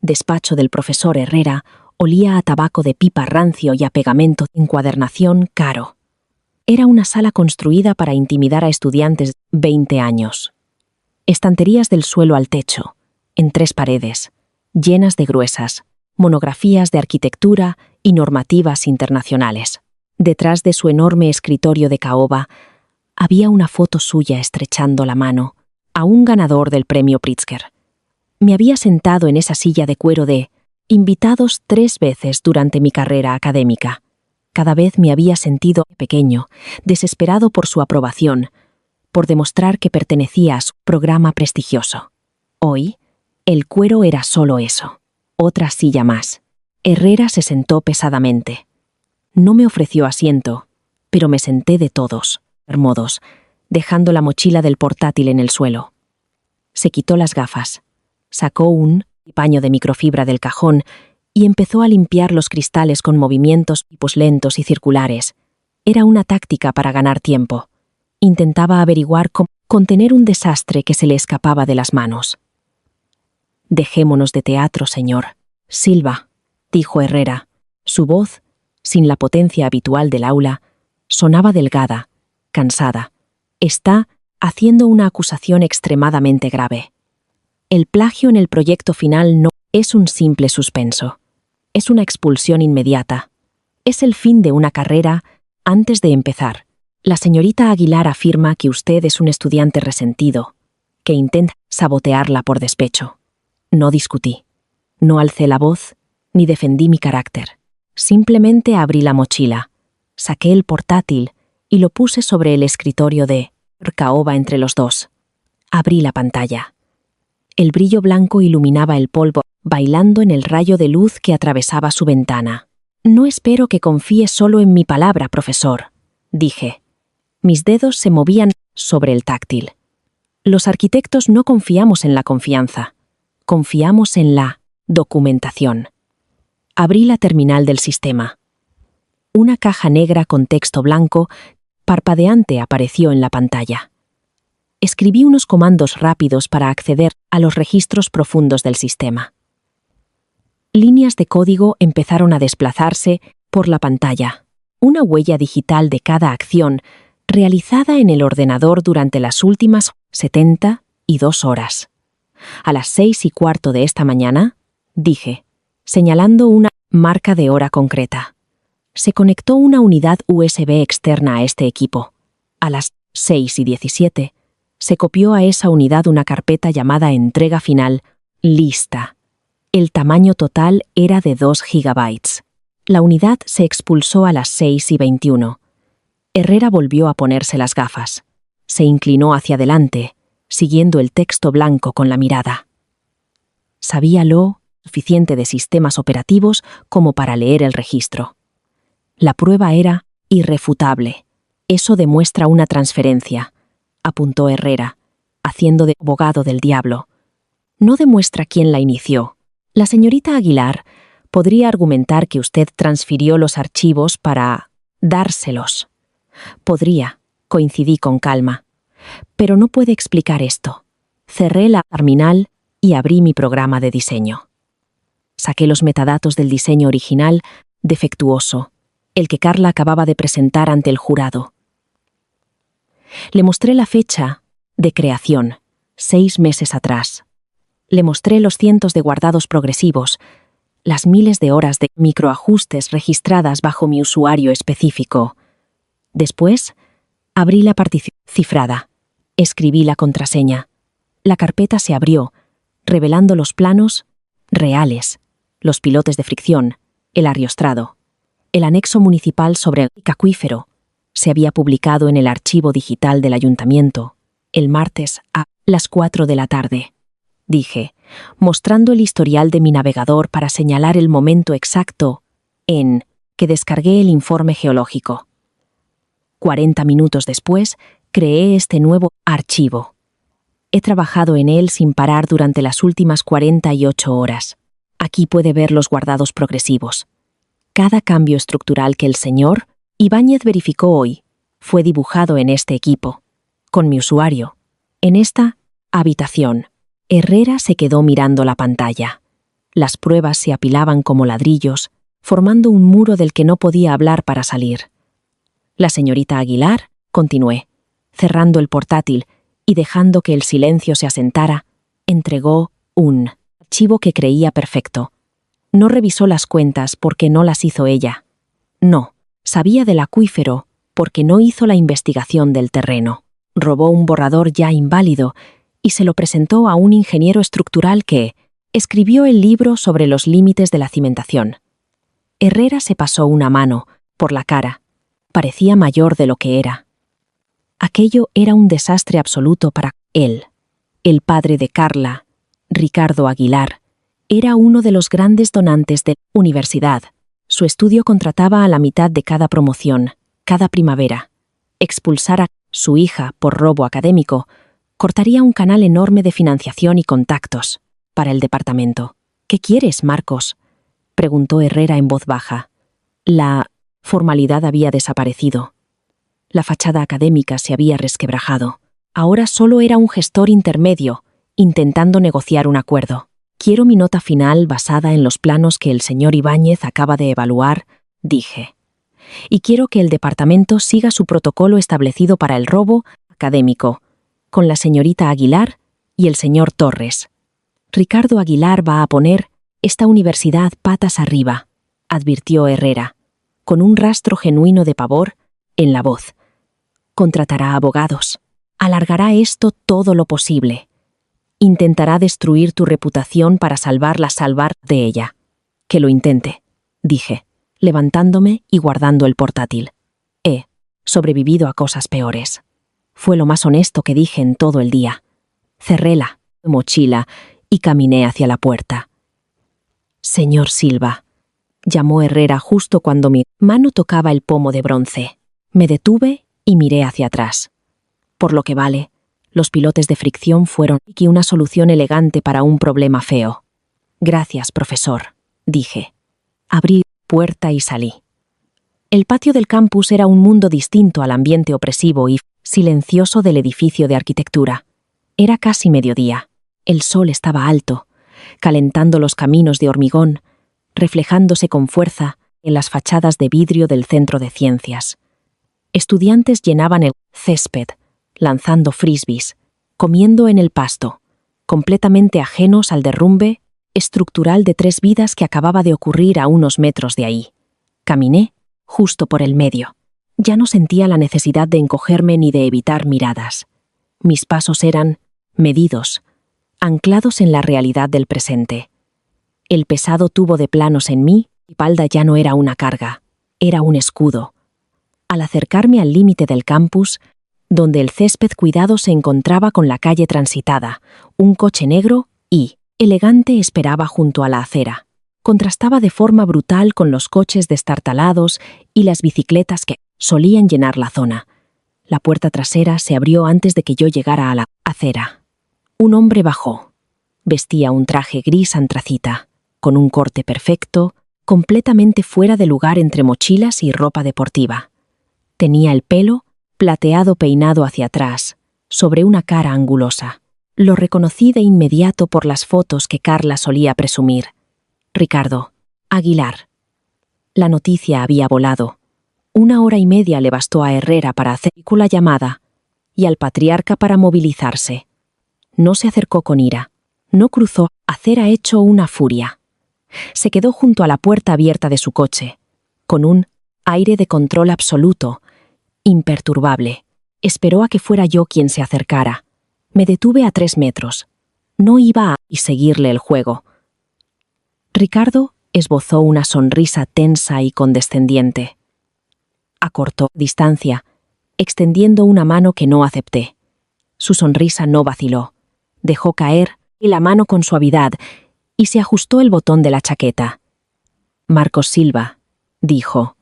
Speaker 1: despacho del profesor Herrera olía a tabaco de pipa rancio y a pegamento de encuadernación caro. Era una sala construida para intimidar a estudiantes de 20 años. Estanterías del suelo al techo, en 3 paredes, llenas de gruesas monografías de arquitectura y normativas internacionales. Detrás de su enorme escritorio de caoba había una foto suya estrechando la mano a un ganador del premio Pritzker. Me había sentado en esa silla de cuero de invitados 3 veces durante mi carrera académica. Cada vez me había sentido pequeño, desesperado por su aprobación, por demostrar que pertenecía a su programa prestigioso. Hoy, el cuero era solo eso, otra silla más. Herrera se sentó pesadamente. No me ofreció asiento, pero me senté de todos modos, dejando la mochila del portátil en el suelo. Se quitó las gafas, sacó un paño de microfibra del cajón y empezó a limpiar los cristales con movimientos lentos y circulares. Era una táctica para ganar tiempo. Intentaba averiguar cómo contener un desastre que se le escapaba de las manos. Dejémonos de teatro, señor Silva, dijo Herrera. Su voz, sin la potencia habitual del aula, sonaba delgada, cansada. Está haciendo una acusación extremadamente grave. El plagio en el proyecto final no es un simple suspenso. Es una expulsión inmediata. Es el fin de una carrera antes de empezar. La señorita Aguilar afirma que usted es un estudiante resentido, que intenta sabotearla por despecho. No discutí. No alcé la voz, ni defendí mi carácter. Simplemente abrí la mochila, saqué el portátil y lo puse sobre el escritorio de caoba entre los dos. Abrí la pantalla. El brillo blanco iluminaba el polvo, bailando en el rayo de luz que atravesaba su ventana. No espero que confíe solo en mi palabra, profesor, dije, Mis dedos se movían sobre el táctil. Los arquitectos no confiamos en la confianza. Confiamos en la documentación. Abrí la terminal del sistema. Una caja negra con texto blanco, parpadeante, apareció en la pantalla. Escribí unos comandos rápidos para acceder a los registros profundos del sistema. Líneas de código empezaron a desplazarse por la pantalla. Una huella digital de cada acción realizada en el ordenador durante las últimas 72 horas. A las 6:15 de esta mañana, dije, señalando una marca de hora concreta. Se conectó una unidad USB externa a este equipo. A las 6:17, se copió a esa unidad una carpeta llamada entrega final, lista. El tamaño total era de 2 gigabytes. La unidad se expulsó a las 6:21. Herrera volvió a ponerse las gafas. Se inclinó hacia adelante, siguiendo el texto blanco con la mirada. Sabía lo suficiente de sistemas operativos como para leer el registro. La prueba era irrefutable. Eso demuestra una transferencia, apuntó Herrera, haciendo de abogado del diablo. No demuestra quién la inició. La señorita Aguilar podría argumentar que usted transfirió los archivos para dárselos. Podría, coincidí con calma. Pero no puede explicar esto. Cerré la terminal y abrí mi programa de diseño. Saqué los metadatos del diseño original, defectuoso, el que Carla acababa de presentar ante el jurado. Le mostré la fecha de creación, 6 meses atrás. Le mostré los cientos de guardados progresivos, las miles de horas de microajustes registradas bajo mi usuario específico. Después, abrí la partición cifrada. Escribí la contraseña. La carpeta se abrió, revelando los planos reales, los pilotes de fricción, el ariostrado. El anexo municipal sobre el acuífero se había publicado en el archivo digital del ayuntamiento el martes a las 4 de la tarde. Dije, mostrando el historial de mi navegador para señalar el momento exacto en que descargué el informe geológico. 40 minutos después, creé este nuevo archivo. He trabajado en él sin parar durante las últimas 48 horas. Aquí puede ver los guardados progresivos. Cada cambio estructural que el señor Ibáñez verificó hoy fue dibujado en este equipo, con mi usuario, en esta habitación. Herrera se quedó mirando la pantalla. Las pruebas se apilaban como ladrillos, formando un muro del que no podía hablar para salir. La señorita Aguilar, continué, cerrando el portátil y dejando que el silencio se asentara, entregó un archivo que creía perfecto. No revisó las cuentas porque no las hizo ella. No, sabía del acuífero porque no hizo la investigación del terreno. Robó un borrador ya inválido y se lo presentó a un ingeniero estructural que escribió el libro sobre los límites de la cimentación. Herrera se pasó una mano por la cara. Parecía mayor de lo que era. Aquello era un desastre absoluto para él. El padre de Carla, Ricardo Aguilar, era uno de los grandes donantes de la universidad. Su estudio contrataba a la mitad de cada promoción, cada primavera. Expulsar a su hija por robo académico cortaría un canal enorme de financiación y contactos para el departamento. ¿Qué quieres, Marcos?, preguntó Herrera en voz baja. La formalidad había desaparecido. La fachada académica se había resquebrajado. Ahora solo era un gestor intermedio, intentando negociar un acuerdo. Quiero mi nota final basada en los planos que el señor Ibáñez acaba de evaluar, dije. Y quiero que el departamento siga su protocolo establecido para el robo académico, con la señorita Aguilar y el señor Torres. Ricardo Aguilar va a poner esta universidad patas arriba, advirtió Herrera, con un rastro genuino de pavor en la voz. Contratará abogados. Alargará esto todo lo posible. Intentará destruir tu reputación para salvar de ella. Que lo intente, dije, levantándome y guardando el portátil. He sobrevivido a cosas peores. Fue lo más honesto que dije en todo el día. Cerré la mochila y caminé hacia la puerta. Señor Silva, llamó Herrera justo cuando mi mano tocaba el pomo de bronce. Me detuve y miré hacia atrás. Por lo que vale, los pilotes de fricción fueron aquí una solución elegante para un problema feo. Gracias, profesor, dije. Abrí la puerta y salí. El patio del campus era un mundo distinto al ambiente opresivo y silencioso del edificio de arquitectura. Era casi mediodía. El sol estaba alto, calentando los caminos de hormigón, reflejándose con fuerza en las fachadas de vidrio del centro de ciencias. Estudiantes llenaban el césped, lanzando frisbees, comiendo en el pasto, completamente ajenos al derrumbe estructural de 3 vidas que acababa de ocurrir a unos metros de ahí. Caminé justo por el medio. Ya no sentía la necesidad de encogerme ni de evitar miradas. Mis pasos eran medidos, anclados en la realidad del presente. El pesado tubo de planos en mi espalda ya no era una carga, era un escudo. Al acercarme al límite del campus, donde el césped cuidado se encontraba con la calle transitada, un coche negro y elegante esperaba junto a la acera. Contrastaba de forma brutal con los coches destartalados y las bicicletas que solían llenar la zona. La puerta trasera se abrió antes de que yo llegara a la acera. Un hombre bajó. Vestía un traje gris antracita, con un corte perfecto, completamente fuera de lugar entre mochilas y ropa deportiva. Tenía el pelo plateado peinado hacia atrás, sobre una cara angulosa. Lo reconocí de inmediato por las fotos que Carla solía presumir. Ricardo Aguilar. La noticia había volado. 1 hora y media le bastó a Herrera para hacer la llamada y al patriarca para movilizarse. No se acercó con ira, no cruzó acera hecho una furia. Se quedó junto a la puerta abierta de su coche, con un aire de control absoluto, imperturbable. Esperó a que fuera yo quien se acercara. Me detuve a 3 metros. No iba a seguirle el juego. Ricardo esbozó una sonrisa tensa y condescendiente. Acortó distancia, extendiendo una mano que no acepté. Su sonrisa no vaciló. Dejó caer la mano con suavidad y se ajustó el botón de la chaqueta. Marcos Silva, dijo.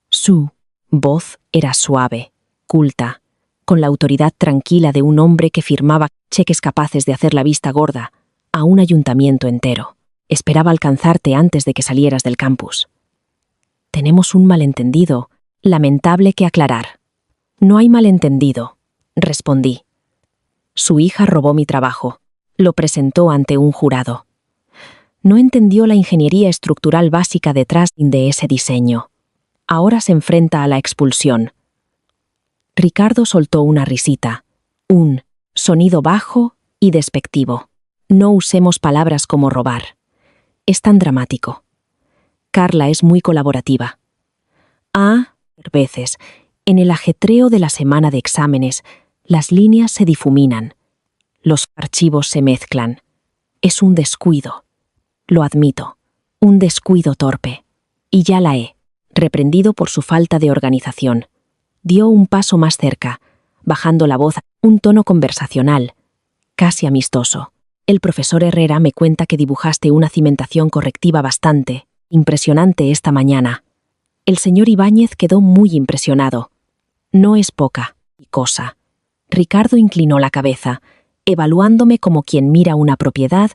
Speaker 1: Su voz era suave, culta, con la autoridad tranquila de un hombre que firmaba cheques capaces de hacer la vista gorda a un ayuntamiento entero. Esperaba alcanzarte antes de que salieras del campus. Tenemos un malentendido, lamentable que aclarar. No hay malentendido, respondí. Su hija robó mi trabajo. Lo presentó ante un jurado. No entendió la ingeniería estructural básica detrás de ese diseño. Ahora se enfrenta a la expulsión. Ricardo soltó una risita, un sonido bajo y despectivo. No usemos palabras como robar. Es tan dramático. Carla es muy colaborativa. Veces, en el ajetreo de la semana de exámenes, las líneas se difuminan. Los archivos se mezclan. Es un descuido. Lo admito. Un descuido torpe. Y ya la he reprendido por su falta de organización. Dio un paso más cerca, bajando la voz a un tono conversacional, casi amistoso. El profesor Herrera me cuenta que dibujaste una cimentación correctiva bastante impresionante esta mañana. El señor Ibáñez quedó muy impresionado. No es poca cosa. Ricardo inclinó la cabeza, evaluándome como quien mira una propiedad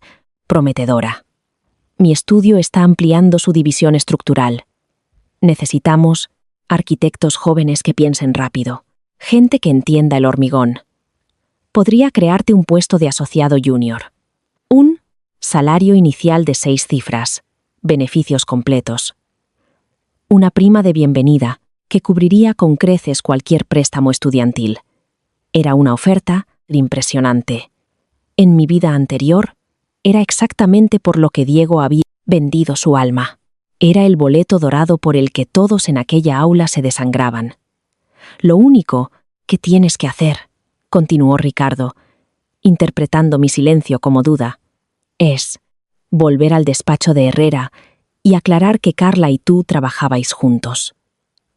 Speaker 1: prometedora. Mi estudio está ampliando su división estructural. Necesitamos arquitectos jóvenes que piensen rápido, gente que entienda el hormigón. Podría crearte un puesto de asociado junior. Un salario inicial de 6 cifras, beneficios completos. Una prima de bienvenida que cubriría con creces cualquier préstamo estudiantil. Era una oferta impresionante. En mi vida anterior, era exactamente por lo que Diego había vendido su alma. Era el boleto dorado por el que todos en aquella aula se desangraban. Lo único que tienes que hacer, continuó Ricardo, interpretando mi silencio como duda, es volver al despacho de Herrera y aclarar que Carla y tú trabajabais juntos.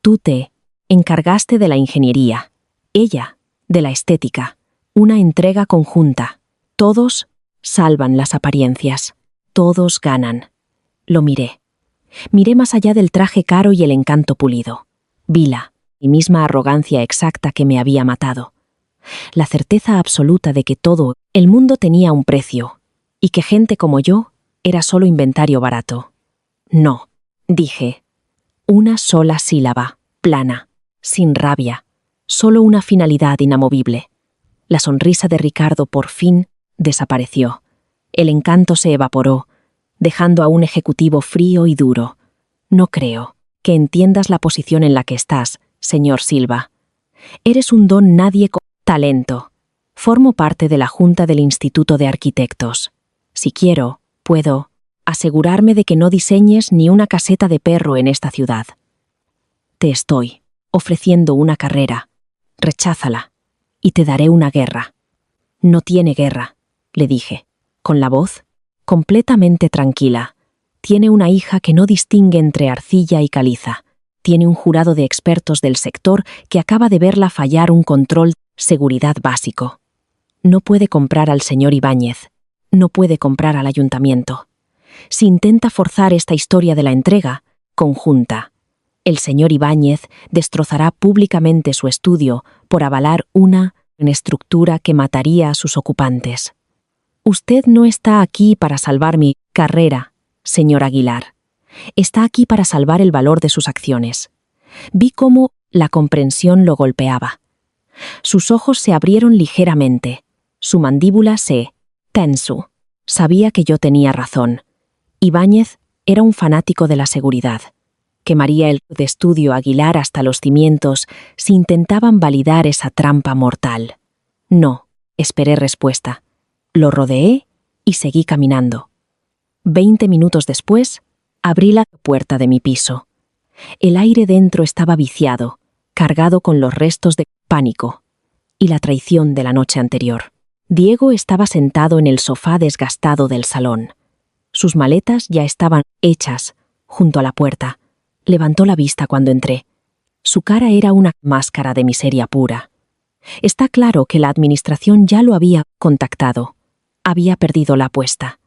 Speaker 1: Tú te encargaste de la ingeniería, ella de la estética, una entrega conjunta. Todos salvan las apariencias, todos ganan. Lo miré. Miré más allá del traje caro y el encanto pulido. Vi la y misma arrogancia exacta que me había matado. La certeza absoluta de que todo el mundo tenía un precio y que gente como yo era solo inventario barato. No, dije. Una sola sílaba, plana, sin rabia, solo una finalidad inamovible. La sonrisa de Ricardo por fin desapareció. El encanto se evaporó, dejando a un ejecutivo frío y duro. No creo que entiendas la posición en la que estás, señor Silva. Eres un don nadie con talento. Formo parte de la Junta del Instituto de Arquitectos. Si quiero, puedo asegurarme de que no diseñes ni una caseta de perro en esta ciudad. Te estoy ofreciendo una carrera. Recházala, y te daré una guerra. No tiene guerra, le dije, con la voz completamente tranquila. Tiene una hija que no distingue entre arcilla y caliza. Tiene un jurado de expertos del sector que acaba de verla fallar un control de seguridad básico. No puede comprar al señor Ibáñez. No puede comprar al ayuntamiento. Si intenta forzar esta historia de la entrega conjunta, el señor Ibáñez destrozará públicamente su estudio por avalar una estructura que mataría a sus ocupantes. Usted no está aquí para salvar mi carrera, señor Aguilar. Está aquí para salvar el valor de sus acciones. Vi cómo la comprensión lo golpeaba. Sus ojos se abrieron ligeramente. Su mandíbula se tensó. Sabía que yo tenía razón. Ibáñez era un fanático de la seguridad. Quemaría el de estudio Aguilar hasta los cimientos si intentaban validar esa trampa mortal. No, esperé respuesta. Lo rodeé y seguí caminando. 20 minutos después, abrí la puerta de mi piso. El aire dentro estaba viciado, cargado con los restos de pánico y la traición de la noche anterior. Diego estaba sentado en el sofá desgastado del salón. Sus maletas ya estaban hechas junto a la puerta. Levantó la vista cuando entré. Su cara era una máscara de miseria pura. Está claro que la administración ya lo había contactado. Había perdido la apuesta.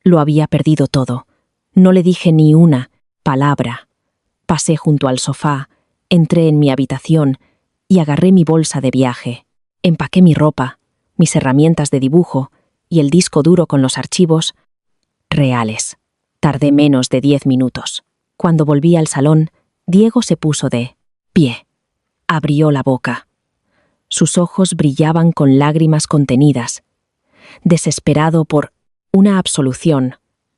Speaker 1: Lo había perdido todo. No le dije ni una palabra. Pasé junto al sofá, entré en mi habitación y agarré mi bolsa de viaje. Empaqué mi ropa, mis herramientas de dibujo y el disco duro con los archivos reales. Tardé menos de 10 minutos. Cuando volví al salón, Diego se puso de pie. Abrió la boca. Sus ojos brillaban con lágrimas contenidas. Desesperado por una absolución,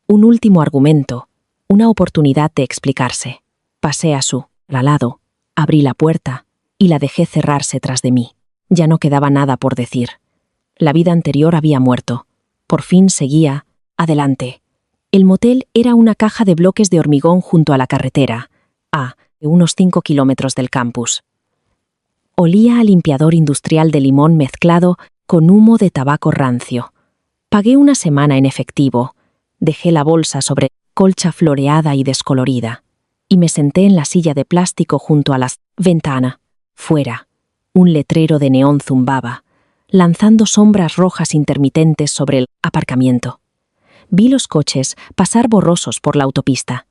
Speaker 1: un último argumento, una oportunidad de explicarse. Pasé a su lado, abrí la puerta y la dejé cerrarse tras de mí. Ya no quedaba nada por decir. La vida anterior había muerto. Por fin seguía adelante. El motel era una caja de bloques de hormigón junto a la carretera, a unos 5 kilómetros del campus. Olía a limpiador industrial de limón mezclado con humo de tabaco rancio. Pagué una semana en efectivo. Dejé la bolsa sobre colcha floreada y descolorida, y me senté en la silla de plástico junto a la ventana. Fuera, un letrero de neón zumbaba, lanzando sombras rojas intermitentes sobre el aparcamiento. Vi los coches pasar borrosos por la autopista.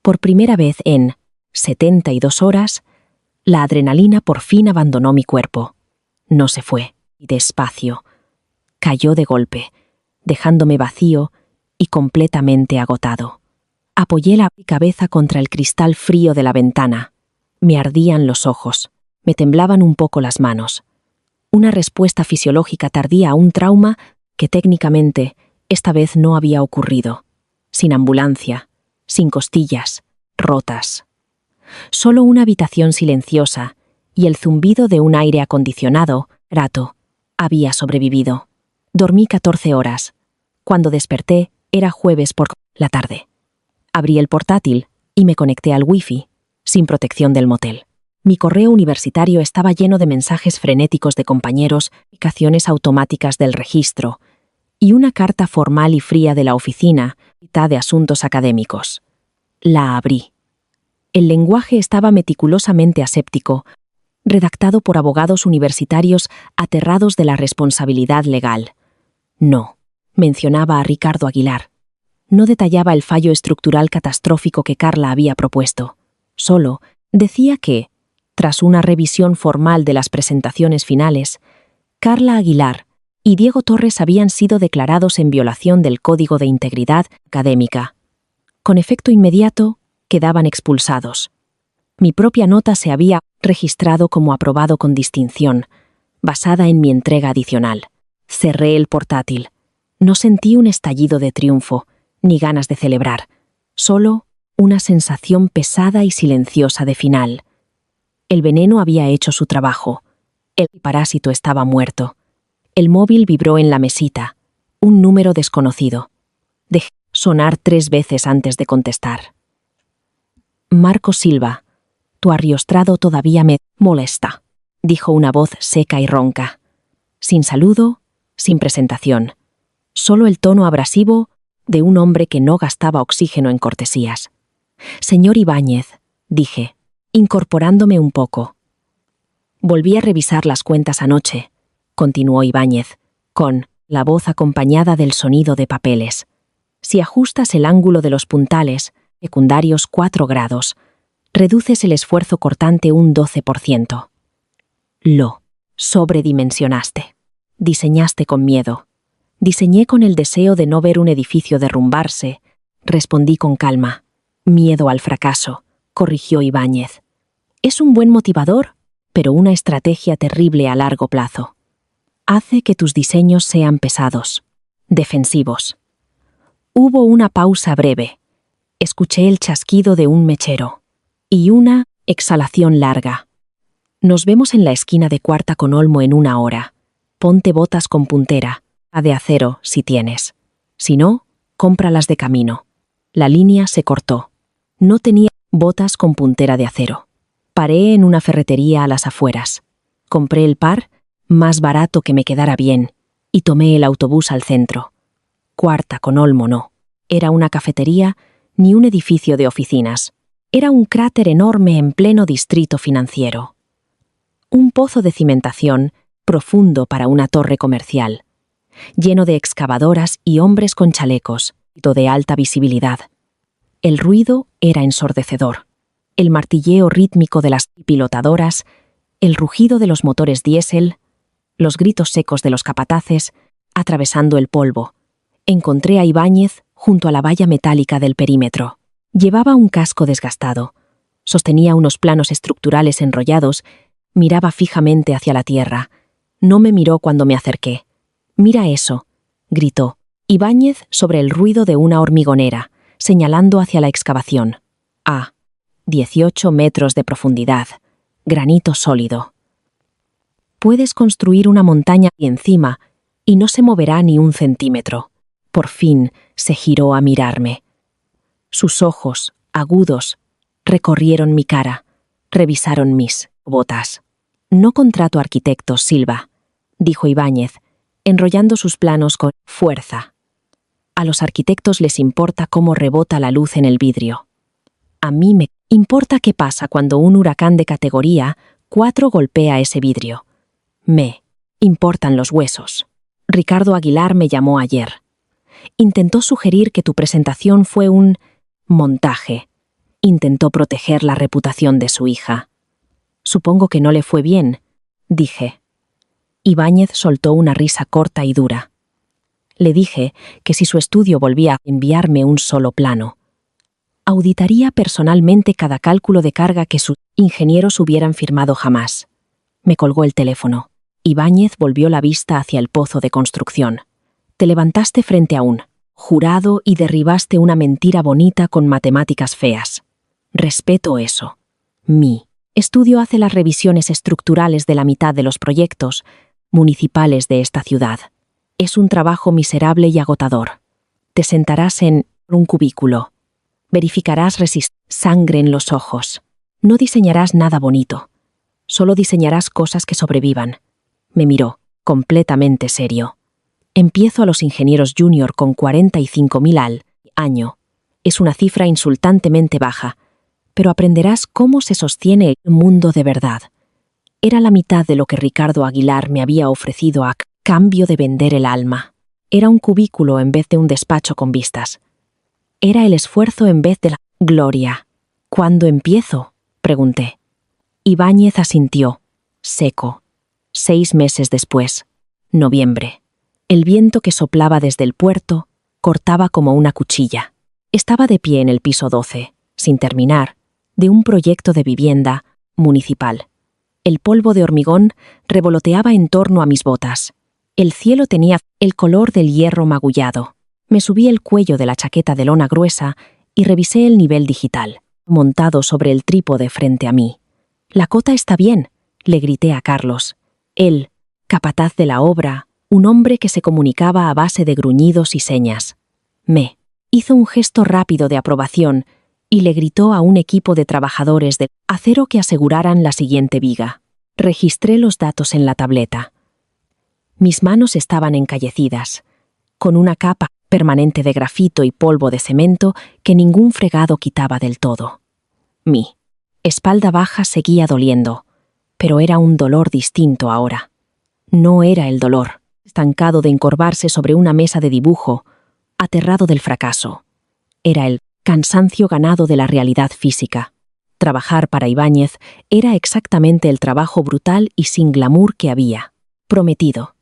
Speaker 1: Por primera vez en 72 horas, la adrenalina por fin abandonó mi cuerpo. No se fue, y despacio. Cayó de golpe, dejándome vacío y completamente agotado. Apoyé la cabeza contra el cristal frío de la ventana. Me ardían los ojos, me temblaban un poco las manos. Una respuesta fisiológica tardía a un trauma que técnicamente esta vez no había ocurrido. Sin ambulancia, sin costillas, rotas. Solo una habitación silenciosa y el zumbido de un aire acondicionado, grato, había sobrevivido. Dormí 14 horas. Cuando desperté, era jueves por la tarde. Abrí el portátil y me conecté al wifi, sin protección del motel. Mi correo universitario estaba lleno de mensajes frenéticos de compañeros, aplicaciones automáticas del registro y una carta formal y fría de la oficina, mitad de asuntos académicos. La abrí. El lenguaje estaba meticulosamente aséptico, redactado por abogados universitarios aterrados de la responsabilidad legal. No, mencionaba a Ricardo Aguilar. No detallaba el fallo estructural catastrófico que Carla había propuesto. Solo decía que Tras una revisión formal de las presentaciones finales, Carla Aguilar y Diego Torres habían sido declarados en violación del Código de Integridad Académica. Con efecto inmediato, quedaban expulsados. Mi propia nota se había registrado como aprobado con distinción, basada en mi entrega adicional. Cerré el portátil. No sentí un estallido de triunfo, ni ganas de celebrar, solo una sensación pesada y silenciosa de final. El veneno había hecho su trabajo. El parásito estaba muerto. El móvil vibró en la mesita. Un número desconocido. Dejé sonar 3 veces antes de contestar. Marco Silva, tu arriostrado todavía me molesta, dijo una voz seca y ronca. Sin saludo, sin presentación. Solo el tono abrasivo de un hombre que no gastaba oxígeno en cortesías. Señor Ibáñez, dije, incorporándome un poco. Volví a revisar las cuentas anoche, continuó Ibáñez, con la voz acompañada del sonido de papeles. Si ajustas el ángulo de los puntales, secundarios 4 grados, reduces el esfuerzo cortante un 12%. Lo sobredimensionaste. Diseñaste con miedo. Diseñé con el deseo de no ver un edificio derrumbarse. Respondí con calma. Miedo al fracaso, corrigió Ibáñez. Es un buen motivador, pero una estrategia terrible a largo plazo. Hace que tus diseños sean pesados, defensivos. Hubo una pausa breve. Escuché el chasquido de un mechero y una exhalación larga. Nos vemos en la esquina de Cuarta con Olmo en 1 hora. Ponte botas con puntera, a de acero si tienes. Si no, cómpralas de camino. La línea se cortó. No tenía botas con puntera de acero. Paré en una ferretería a las afueras. Compré el par, más barato que me quedara bien, y tomé el autobús al centro. Cuarta con Olmo no. Era una cafetería ni un edificio de oficinas. Era un cráter enorme en pleno distrito financiero. Un pozo de cimentación profundo para una torre comercial, lleno de excavadoras y hombres con chalecos, de alta visibilidad. El ruido era ensordecedor. El martilleo rítmico de las pilotadoras, el rugido de los motores diésel, los gritos secos de los capataces, atravesando el polvo. Encontré a Ibáñez junto a la valla metálica del perímetro. Llevaba un casco desgastado. Sostenía unos planos estructurales enrollados, miraba fijamente hacia la tierra. No me miró cuando me acerqué. «Mira eso», gritó. Ibáñez sobre el ruido de una hormigonera, señalando hacia la excavación. 18 metros de profundidad. Granito sólido. Puedes construir una montaña y encima, y no se moverá ni un centímetro. Por fin se giró a mirarme. Sus ojos, agudos, recorrieron mi cara, revisaron mis botas. No contrato arquitectos, Silva, dijo Ibáñez, enrollando sus planos con fuerza. A los arquitectos les importa cómo rebota la luz en el vidrio. A mí me importa qué pasa cuando un huracán de categoría 4 golpea ese vidrio. Me importan los huesos. Ricardo Aguilar me llamó ayer. Intentó sugerir que tu presentación fue un montaje. Intentó proteger la reputación de su hija. Supongo que no le fue bien, dije. Ibáñez soltó una risa corta y dura. Le dije que si su estudio volvía a enviarme un solo plano, auditaría personalmente cada cálculo de carga que sus ingenieros hubieran firmado jamás. Me colgó el teléfono. Ibáñez volvió la vista hacia el pozo de construcción. Te levantaste frente a un jurado y derribaste una mentira bonita con matemáticas feas. Respeto eso. Mi estudio hace las revisiones estructurales de la mitad de los proyectos municipales de esta ciudad. Es un trabajo miserable y agotador. Te sentarás en un cubículo. Verificarás sangre en los ojos. No diseñarás nada bonito. Solo diseñarás cosas que sobrevivan. Me miró, completamente serio. Empiezo a los ingenieros junior con 45.000 al año. Es una cifra insultantemente baja, pero aprenderás cómo se sostiene el mundo de verdad. Era la mitad de lo que Ricardo Aguilar me había ofrecido a cambio de vender el alma. Era un cubículo en vez de un despacho con vistas. Era el esfuerzo en vez de la gloria. ¿Cuándo empiezo?, pregunté. Ibáñez asintió, seco. 6 meses después, noviembre. El viento que soplaba desde el puerto cortaba como una cuchilla. Estaba de pie en el piso 12, sin terminar, de un proyecto de vivienda municipal. El polvo de hormigón revoloteaba en torno a mis botas. El cielo tenía el color del hierro magullado. Me subí el cuello de la chaqueta de lona gruesa y revisé el nivel digital, montado sobre el trípode frente a mí. «La cota está bien», le grité a Carlos. Él, capataz de la obra, un hombre que se comunicaba a base de gruñidos y señas. Me hizo un gesto rápido de aprobación y le gritó a un equipo de trabajadores de acero que aseguraran la siguiente viga. Registré los datos en la tableta. Mis manos estaban encallecidas, con una capa permanente de grafito y polvo de cemento que ningún fregado quitaba del todo. Mi espalda baja seguía doliendo, pero era un dolor distinto ahora. No era el dolor, estancado de encorvarse sobre una mesa de dibujo, aterrado del fracaso. Era el cansancio ganado de la realidad física. Trabajar para Ibáñez era exactamente el trabajo brutal y sin glamour que había prometido.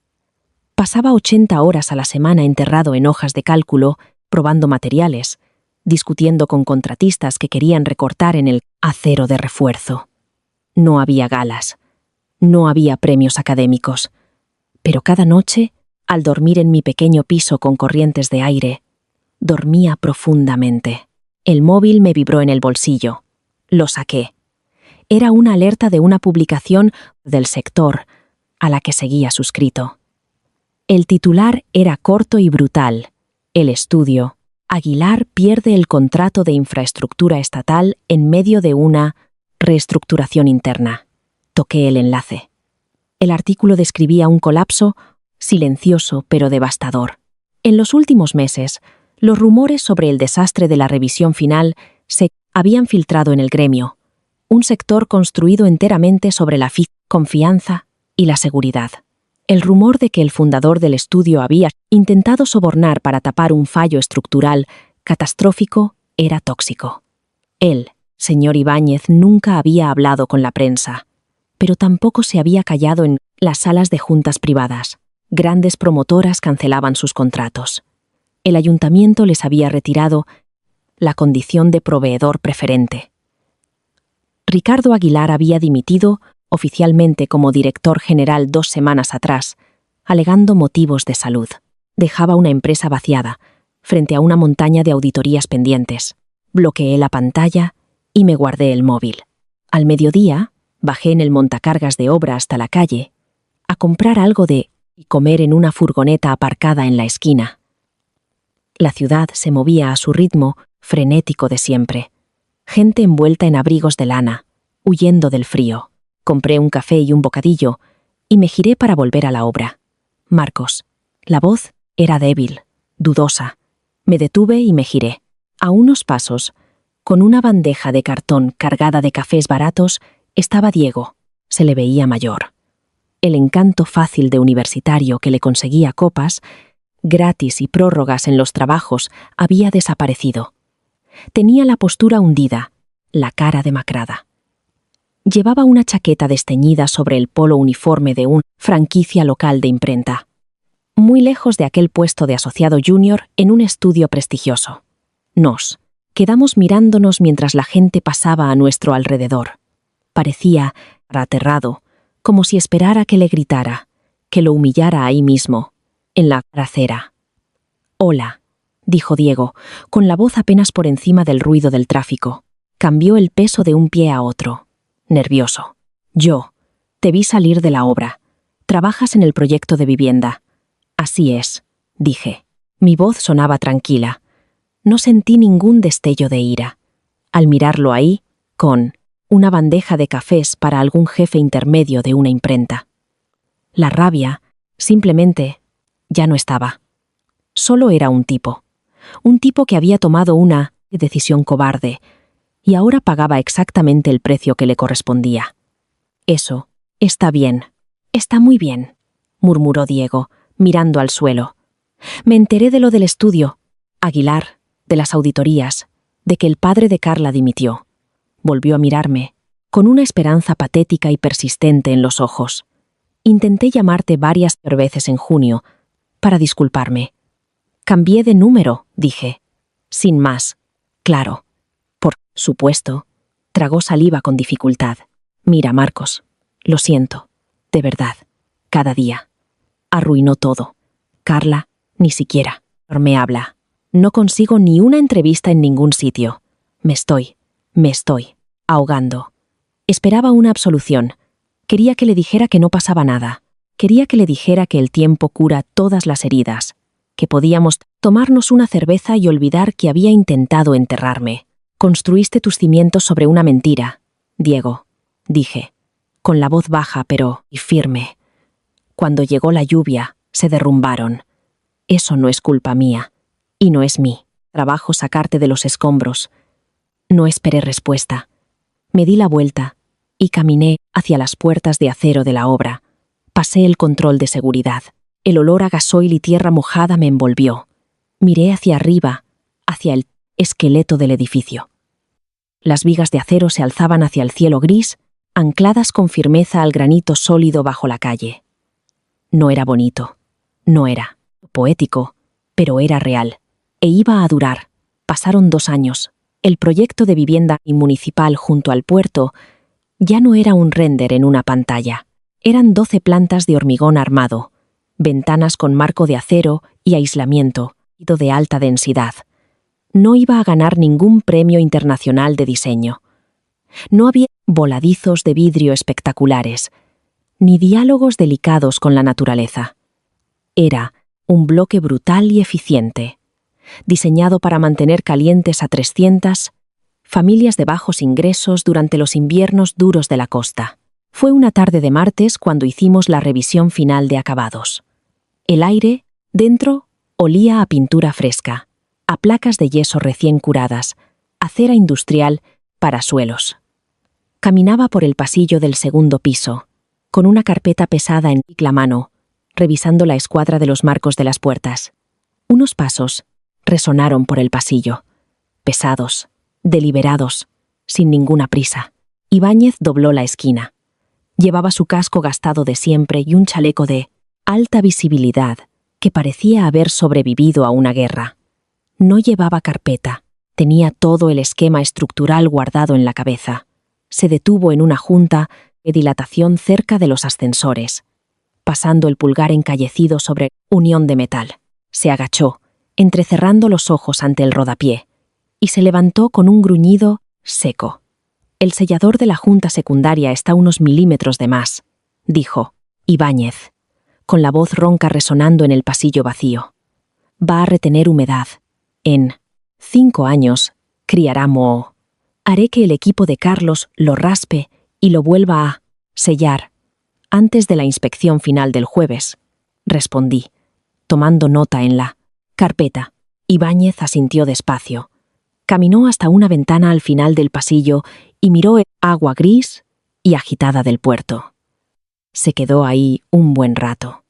Speaker 1: Pasaba 80 horas a la semana enterrado en hojas de cálculo, probando materiales, discutiendo con contratistas que querían recortar en el acero de refuerzo. No había galas, no había premios académicos, pero cada noche, al dormir en mi pequeño piso con corrientes de aire, dormía profundamente. El móvil me vibró en el bolsillo. Lo saqué. Era una alerta de una publicación del sector a la que seguía suscrito. El titular era corto y brutal. El estudio: Aguilar pierde el contrato de infraestructura estatal en medio de una reestructuración interna. Toqué el enlace. El artículo describía un colapso silencioso pero devastador. En los últimos meses, los rumores sobre el desastre de la revisión final se habían filtrado en el gremio, un sector construido enteramente sobre la confianza y la seguridad. El rumor de que el fundador del estudio había intentado sobornar para tapar un fallo estructural catastrófico era tóxico. Él, señor Ibáñez, nunca había hablado con la prensa, pero tampoco se había callado en las salas de juntas privadas. Grandes promotoras cancelaban sus contratos. El ayuntamiento les había retirado la condición de proveedor preferente. Ricardo Aguilar había dimitido oficialmente como director general 2 semanas atrás, alegando motivos de salud. Dejaba una empresa vaciada, frente a una montaña de auditorías pendientes. Bloqueé la pantalla y me guardé el móvil. Al mediodía, bajé en el montacargas de obra hasta la calle, a comprar algo de y comer en una furgoneta aparcada en la esquina. La ciudad se movía a su ritmo frenético de siempre. Gente envuelta en abrigos de lana, huyendo del frío. Compré un café y un bocadillo y me giré para volver a la obra. Marcos. La voz era débil, dudosa. Me detuve y me giré. A unos pasos, con una bandeja de cartón cargada de cafés baratos, estaba Diego. Se le veía mayor. El encanto fácil de universitario que le conseguía copas, gratis y prórrogas en los trabajos, había desaparecido. Tenía la postura hundida, la cara demacrada. Llevaba una chaqueta desteñida sobre el polo uniforme de una franquicia local de imprenta, muy lejos de aquel puesto de asociado junior en un estudio prestigioso. Nos quedamos mirándonos mientras la gente pasaba a nuestro alrededor. Parecía aterrado, como si esperara que le gritara, que lo humillara ahí mismo, en la acera. «Hola», dijo Diego, con la voz apenas por encima del ruido del tráfico. Cambió el peso de un pie a otro. Nervioso. «Yo te vi salir de la obra. Trabajas en el proyecto de vivienda». «Así es», dije. Mi voz sonaba tranquila. No sentí ningún destello de ira. Al mirarlo ahí, con una bandeja de cafés para algún jefe intermedio de una imprenta. La rabia, simplemente, ya no estaba. Solo era un tipo que había tomado una decisión cobarde y ahora pagaba exactamente el precio que le correspondía. «Eso está bien, está muy bien», murmuró Diego, mirando al suelo. «Me enteré de lo del estudio, Aguilar, de las auditorías, de que el padre de Carla dimitió». Volvió a mirarme, con una esperanza patética y persistente en los ojos. Intenté llamarte varias veces en junio, para disculparme. Cambié de número, dije. Sin más. Claro. Por supuesto. Tragó saliva con dificultad. Mira, Marcos. Lo siento. De verdad. Cada día. Arruinó todo. Carla, ni siquiera. Me habla. No consigo ni una entrevista en ningún sitio. Me estoy ahogando. Esperaba una absolución. Quería que le dijera que no pasaba nada. Quería que le dijera que el tiempo cura todas las heridas, que podíamos tomarnos una cerveza y olvidar que había intentado enterrarme. Construiste tus cimientos sobre una mentira, Diego, dije, con la voz baja pero firme. Cuando llegó la lluvia, se derrumbaron. Eso no es culpa mía, y no es mi trabajo sacarte de los escombros. No esperé respuesta. Me di la vuelta y caminé hacia las puertas de acero de la obra. Pasé el control de seguridad. El olor a gasoil y tierra mojada me envolvió. Miré hacia arriba, hacia el esqueleto del edificio. Las vigas de acero se alzaban hacia el cielo gris, ancladas con firmeza al granito sólido bajo la calle. No era bonito, no era poético, pero era real, e iba a durar. Pasaron 2 años. El proyecto de vivienda municipal junto al puerto ya no era un render en una pantalla. Eran 12 plantas de hormigón armado, ventanas con marco de acero y aislamiento de alta densidad. No iba a ganar ningún premio internacional de diseño. No había voladizos de vidrio espectaculares, ni diálogos delicados con la naturaleza. Era un bloque brutal y eficiente, diseñado para mantener calientes a 300 familias de bajos ingresos durante los inviernos duros de la costa. Fue una tarde de martes cuando hicimos la revisión final de acabados. El aire, dentro, olía a pintura fresca, a placas de yeso recién curadas, a cera industrial para suelos. Caminaba por el pasillo del segundo piso, con una carpeta pesada en la mano, revisando la escuadra de los marcos de las puertas. Unos pasos resonaron por el pasillo, pesados, deliberados, sin ninguna prisa. Ibáñez dobló la esquina. Llevaba su casco gastado de siempre y un chaleco de alta visibilidad que parecía haber sobrevivido a una guerra. No llevaba carpeta, tenía todo el esquema estructural guardado en la cabeza. Se detuvo en una junta de dilatación cerca de los ascensores, pasando el pulgar encallecido sobre unión de metal. Se agachó, entrecerrando los ojos ante el rodapié, y se levantó con un gruñido seco. El sellador de la junta secundaria está unos milímetros de más, dijo Ibáñez, con la voz ronca resonando en el pasillo vacío. Va a retener humedad. En 5 años, criará moho. Haré que el equipo de Carlos lo raspe y lo vuelva a sellar antes de la inspección final del jueves, respondí, tomando nota en la carpeta. Ibáñez asintió despacio. Caminó hasta una ventana al final del pasillo y miró el agua gris y agitada del puerto. Se quedó ahí un buen rato.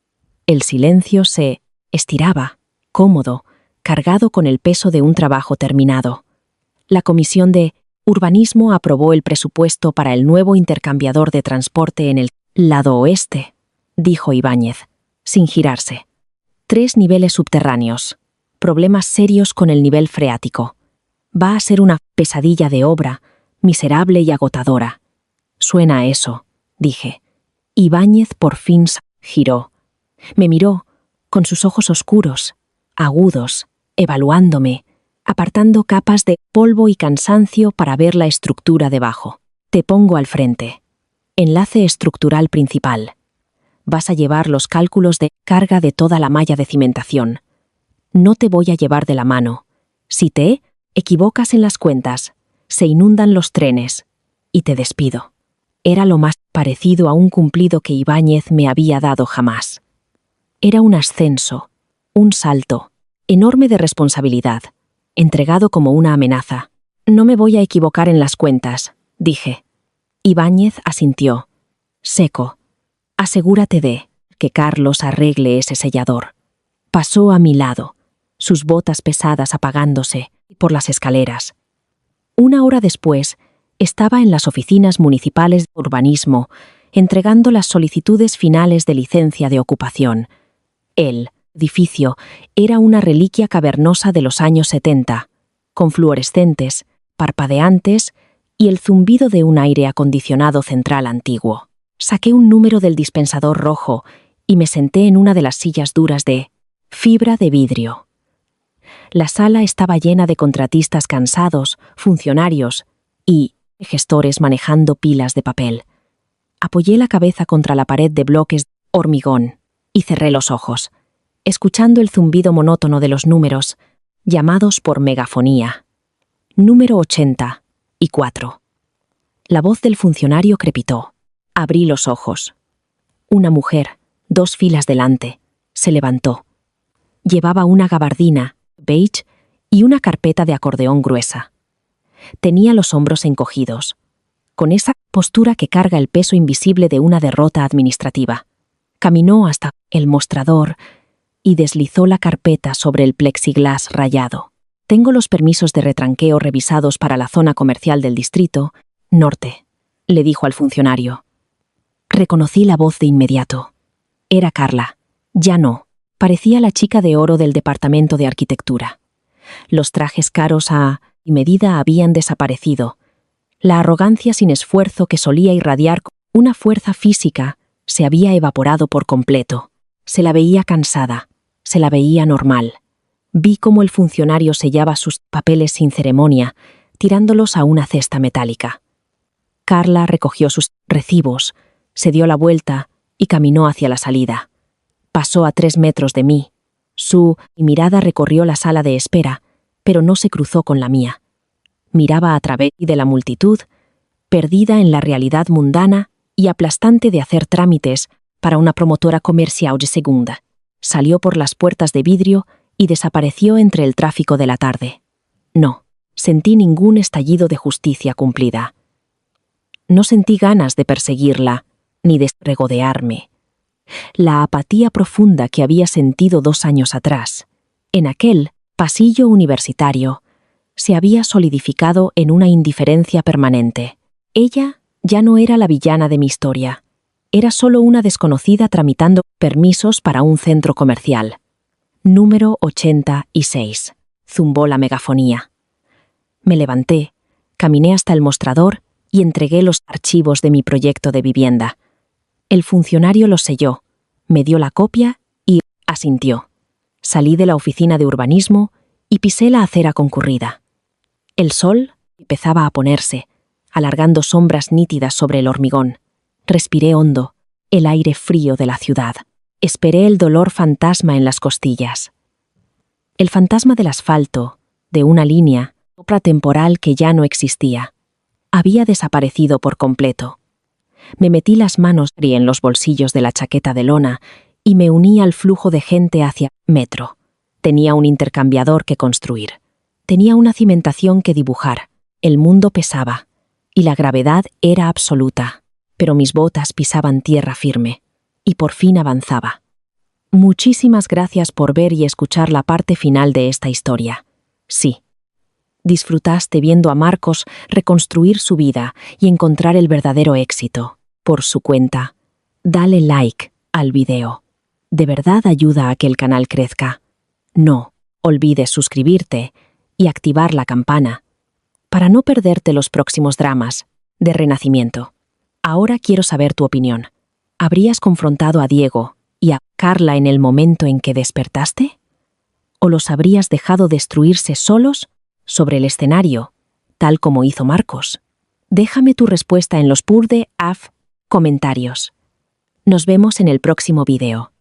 Speaker 1: El silencio se estiraba, cómodo, cargado con el peso de un trabajo terminado. La Comisión de Urbanismo aprobó el presupuesto para el nuevo intercambiador de transporte en el lado oeste, dijo Ibáñez, sin girarse. 3 niveles subterráneos. Problemas serios con el nivel freático. Va a ser una pesadilla de obra, miserable y agotadora. Suena a eso, dije. Ibáñez por fin giró. Me miró, con sus ojos oscuros, agudos, evaluándome, apartando capas de polvo y cansancio para ver la estructura debajo. Te pongo al frente. Enlace estructural principal. Vas a llevar los cálculos de carga de toda la malla de cimentación. No te voy a llevar de la mano. Si te equivocas en las cuentas, se inundan los trenes y te despido. Era lo más parecido a un cumplido que Ibáñez me había dado jamás. Era un ascenso, un salto, enorme de responsabilidad, entregado como una amenaza. No me voy a equivocar en las cuentas, dije. Ibáñez asintió. Seco. Asegúrate de que Carlos arregle ese sellador. Pasó a mi lado, sus botas pesadas apagándose por las escaleras. 1 hora después, Estaba en las oficinas municipales de urbanismo, entregando las solicitudes finales de licencia de ocupación. El edificio era una reliquia cavernosa de los años 70, con fluorescentes, parpadeantes y el zumbido de un aire acondicionado central antiguo. Saqué un número del dispensador rojo y me senté en una de las sillas duras de fibra de vidrio. La sala estaba llena de contratistas cansados, funcionarios y gestores manejando pilas de papel. Apoyé la cabeza contra la pared de bloques de hormigón y cerré los ojos, escuchando el zumbido monótono de los números, llamados por megafonía. Número 84. La voz del funcionario crepitó. Abrí los ojos. Una mujer, 2 filas delante, se levantó. Llevaba una gabardina, beige, y una carpeta de acordeón gruesa. Tenía los hombros encogidos, con esa postura que carga el peso invisible de una derrota administrativa. Caminó hasta el mostrador y deslizó la carpeta sobre el plexiglás rayado. Tengo los permisos de retranqueo revisados para la zona comercial del distrito norte, le dijo al funcionario. Reconocí la voz de inmediato. Era Carla. Ya no. Parecía la chica de oro del departamento de arquitectura. Los trajes caros a medida habían desaparecido. La arrogancia sin esfuerzo que solía irradiar una fuerza física se había evaporado por completo. Se la veía cansada, se la veía normal. Vi cómo el funcionario sellaba sus papeles sin ceremonia, tirándolos a una cesta metálica. Carla recogió sus recibos, se dio la vuelta y caminó hacia la salida. Pasó a 3 metros de mí. Su mirada recorrió la sala de espera, pero no se cruzó con la mía. Miraba a través de la multitud, perdida en la realidad mundana y aplastante de hacer trámites para una promotora comercial de segunda. Salió por las puertas de vidrio y desapareció entre el tráfico de la tarde. No, sentí ningún estallido de justicia cumplida. No sentí ganas de perseguirla, ni de regodearme. La apatía profunda que había sentido 2 años atrás, en aquel pasillo universitario, se había solidificado en una indiferencia permanente. Ella ya no era la villana de mi historia. Era solo una desconocida tramitando permisos para un centro comercial. Número 86. Zumbó la megafonía. Me levanté, caminé hasta el mostrador y entregué los archivos de mi proyecto de vivienda. El funcionario los selló, me dio la copia y asintió. Salí de la oficina de urbanismo y pisé la acera concurrida. El sol empezaba a ponerse, alargando sombras nítidas sobre el hormigón. Respiré hondo, el aire frío de la ciudad. Esperé el dolor fantasma en las costillas. El fantasma del asfalto, de una línea, sopla temporal que ya no existía. Había desaparecido por completo. Me metí las manos en los bolsillos de la chaqueta de lona y me uní al flujo de gente hacia metro. Tenía un intercambiador que construir. Tenía una cimentación que dibujar. El mundo pesaba, y la gravedad era absoluta, pero mis botas pisaban tierra firme, y por fin avanzaba. Muchísimas gracias por ver y escuchar la parte final de esta historia. Sí. Disfrutaste viendo a Marcos reconstruir su vida y encontrar el verdadero éxito, por su cuenta. Dale like al video. De verdad ayuda a que el canal crezca. No olvides suscribirte y activar la campana para no perderte los próximos dramas de Renacimiento. Ahora quiero saber tu opinión. ¿Habrías confrontado a Diego y a Carla en el momento en que despertaste? ¿O los habrías dejado destruirse solos sobre el escenario, tal como hizo Marcos? Déjame tu respuesta en los comentarios. Nos vemos en el próximo video.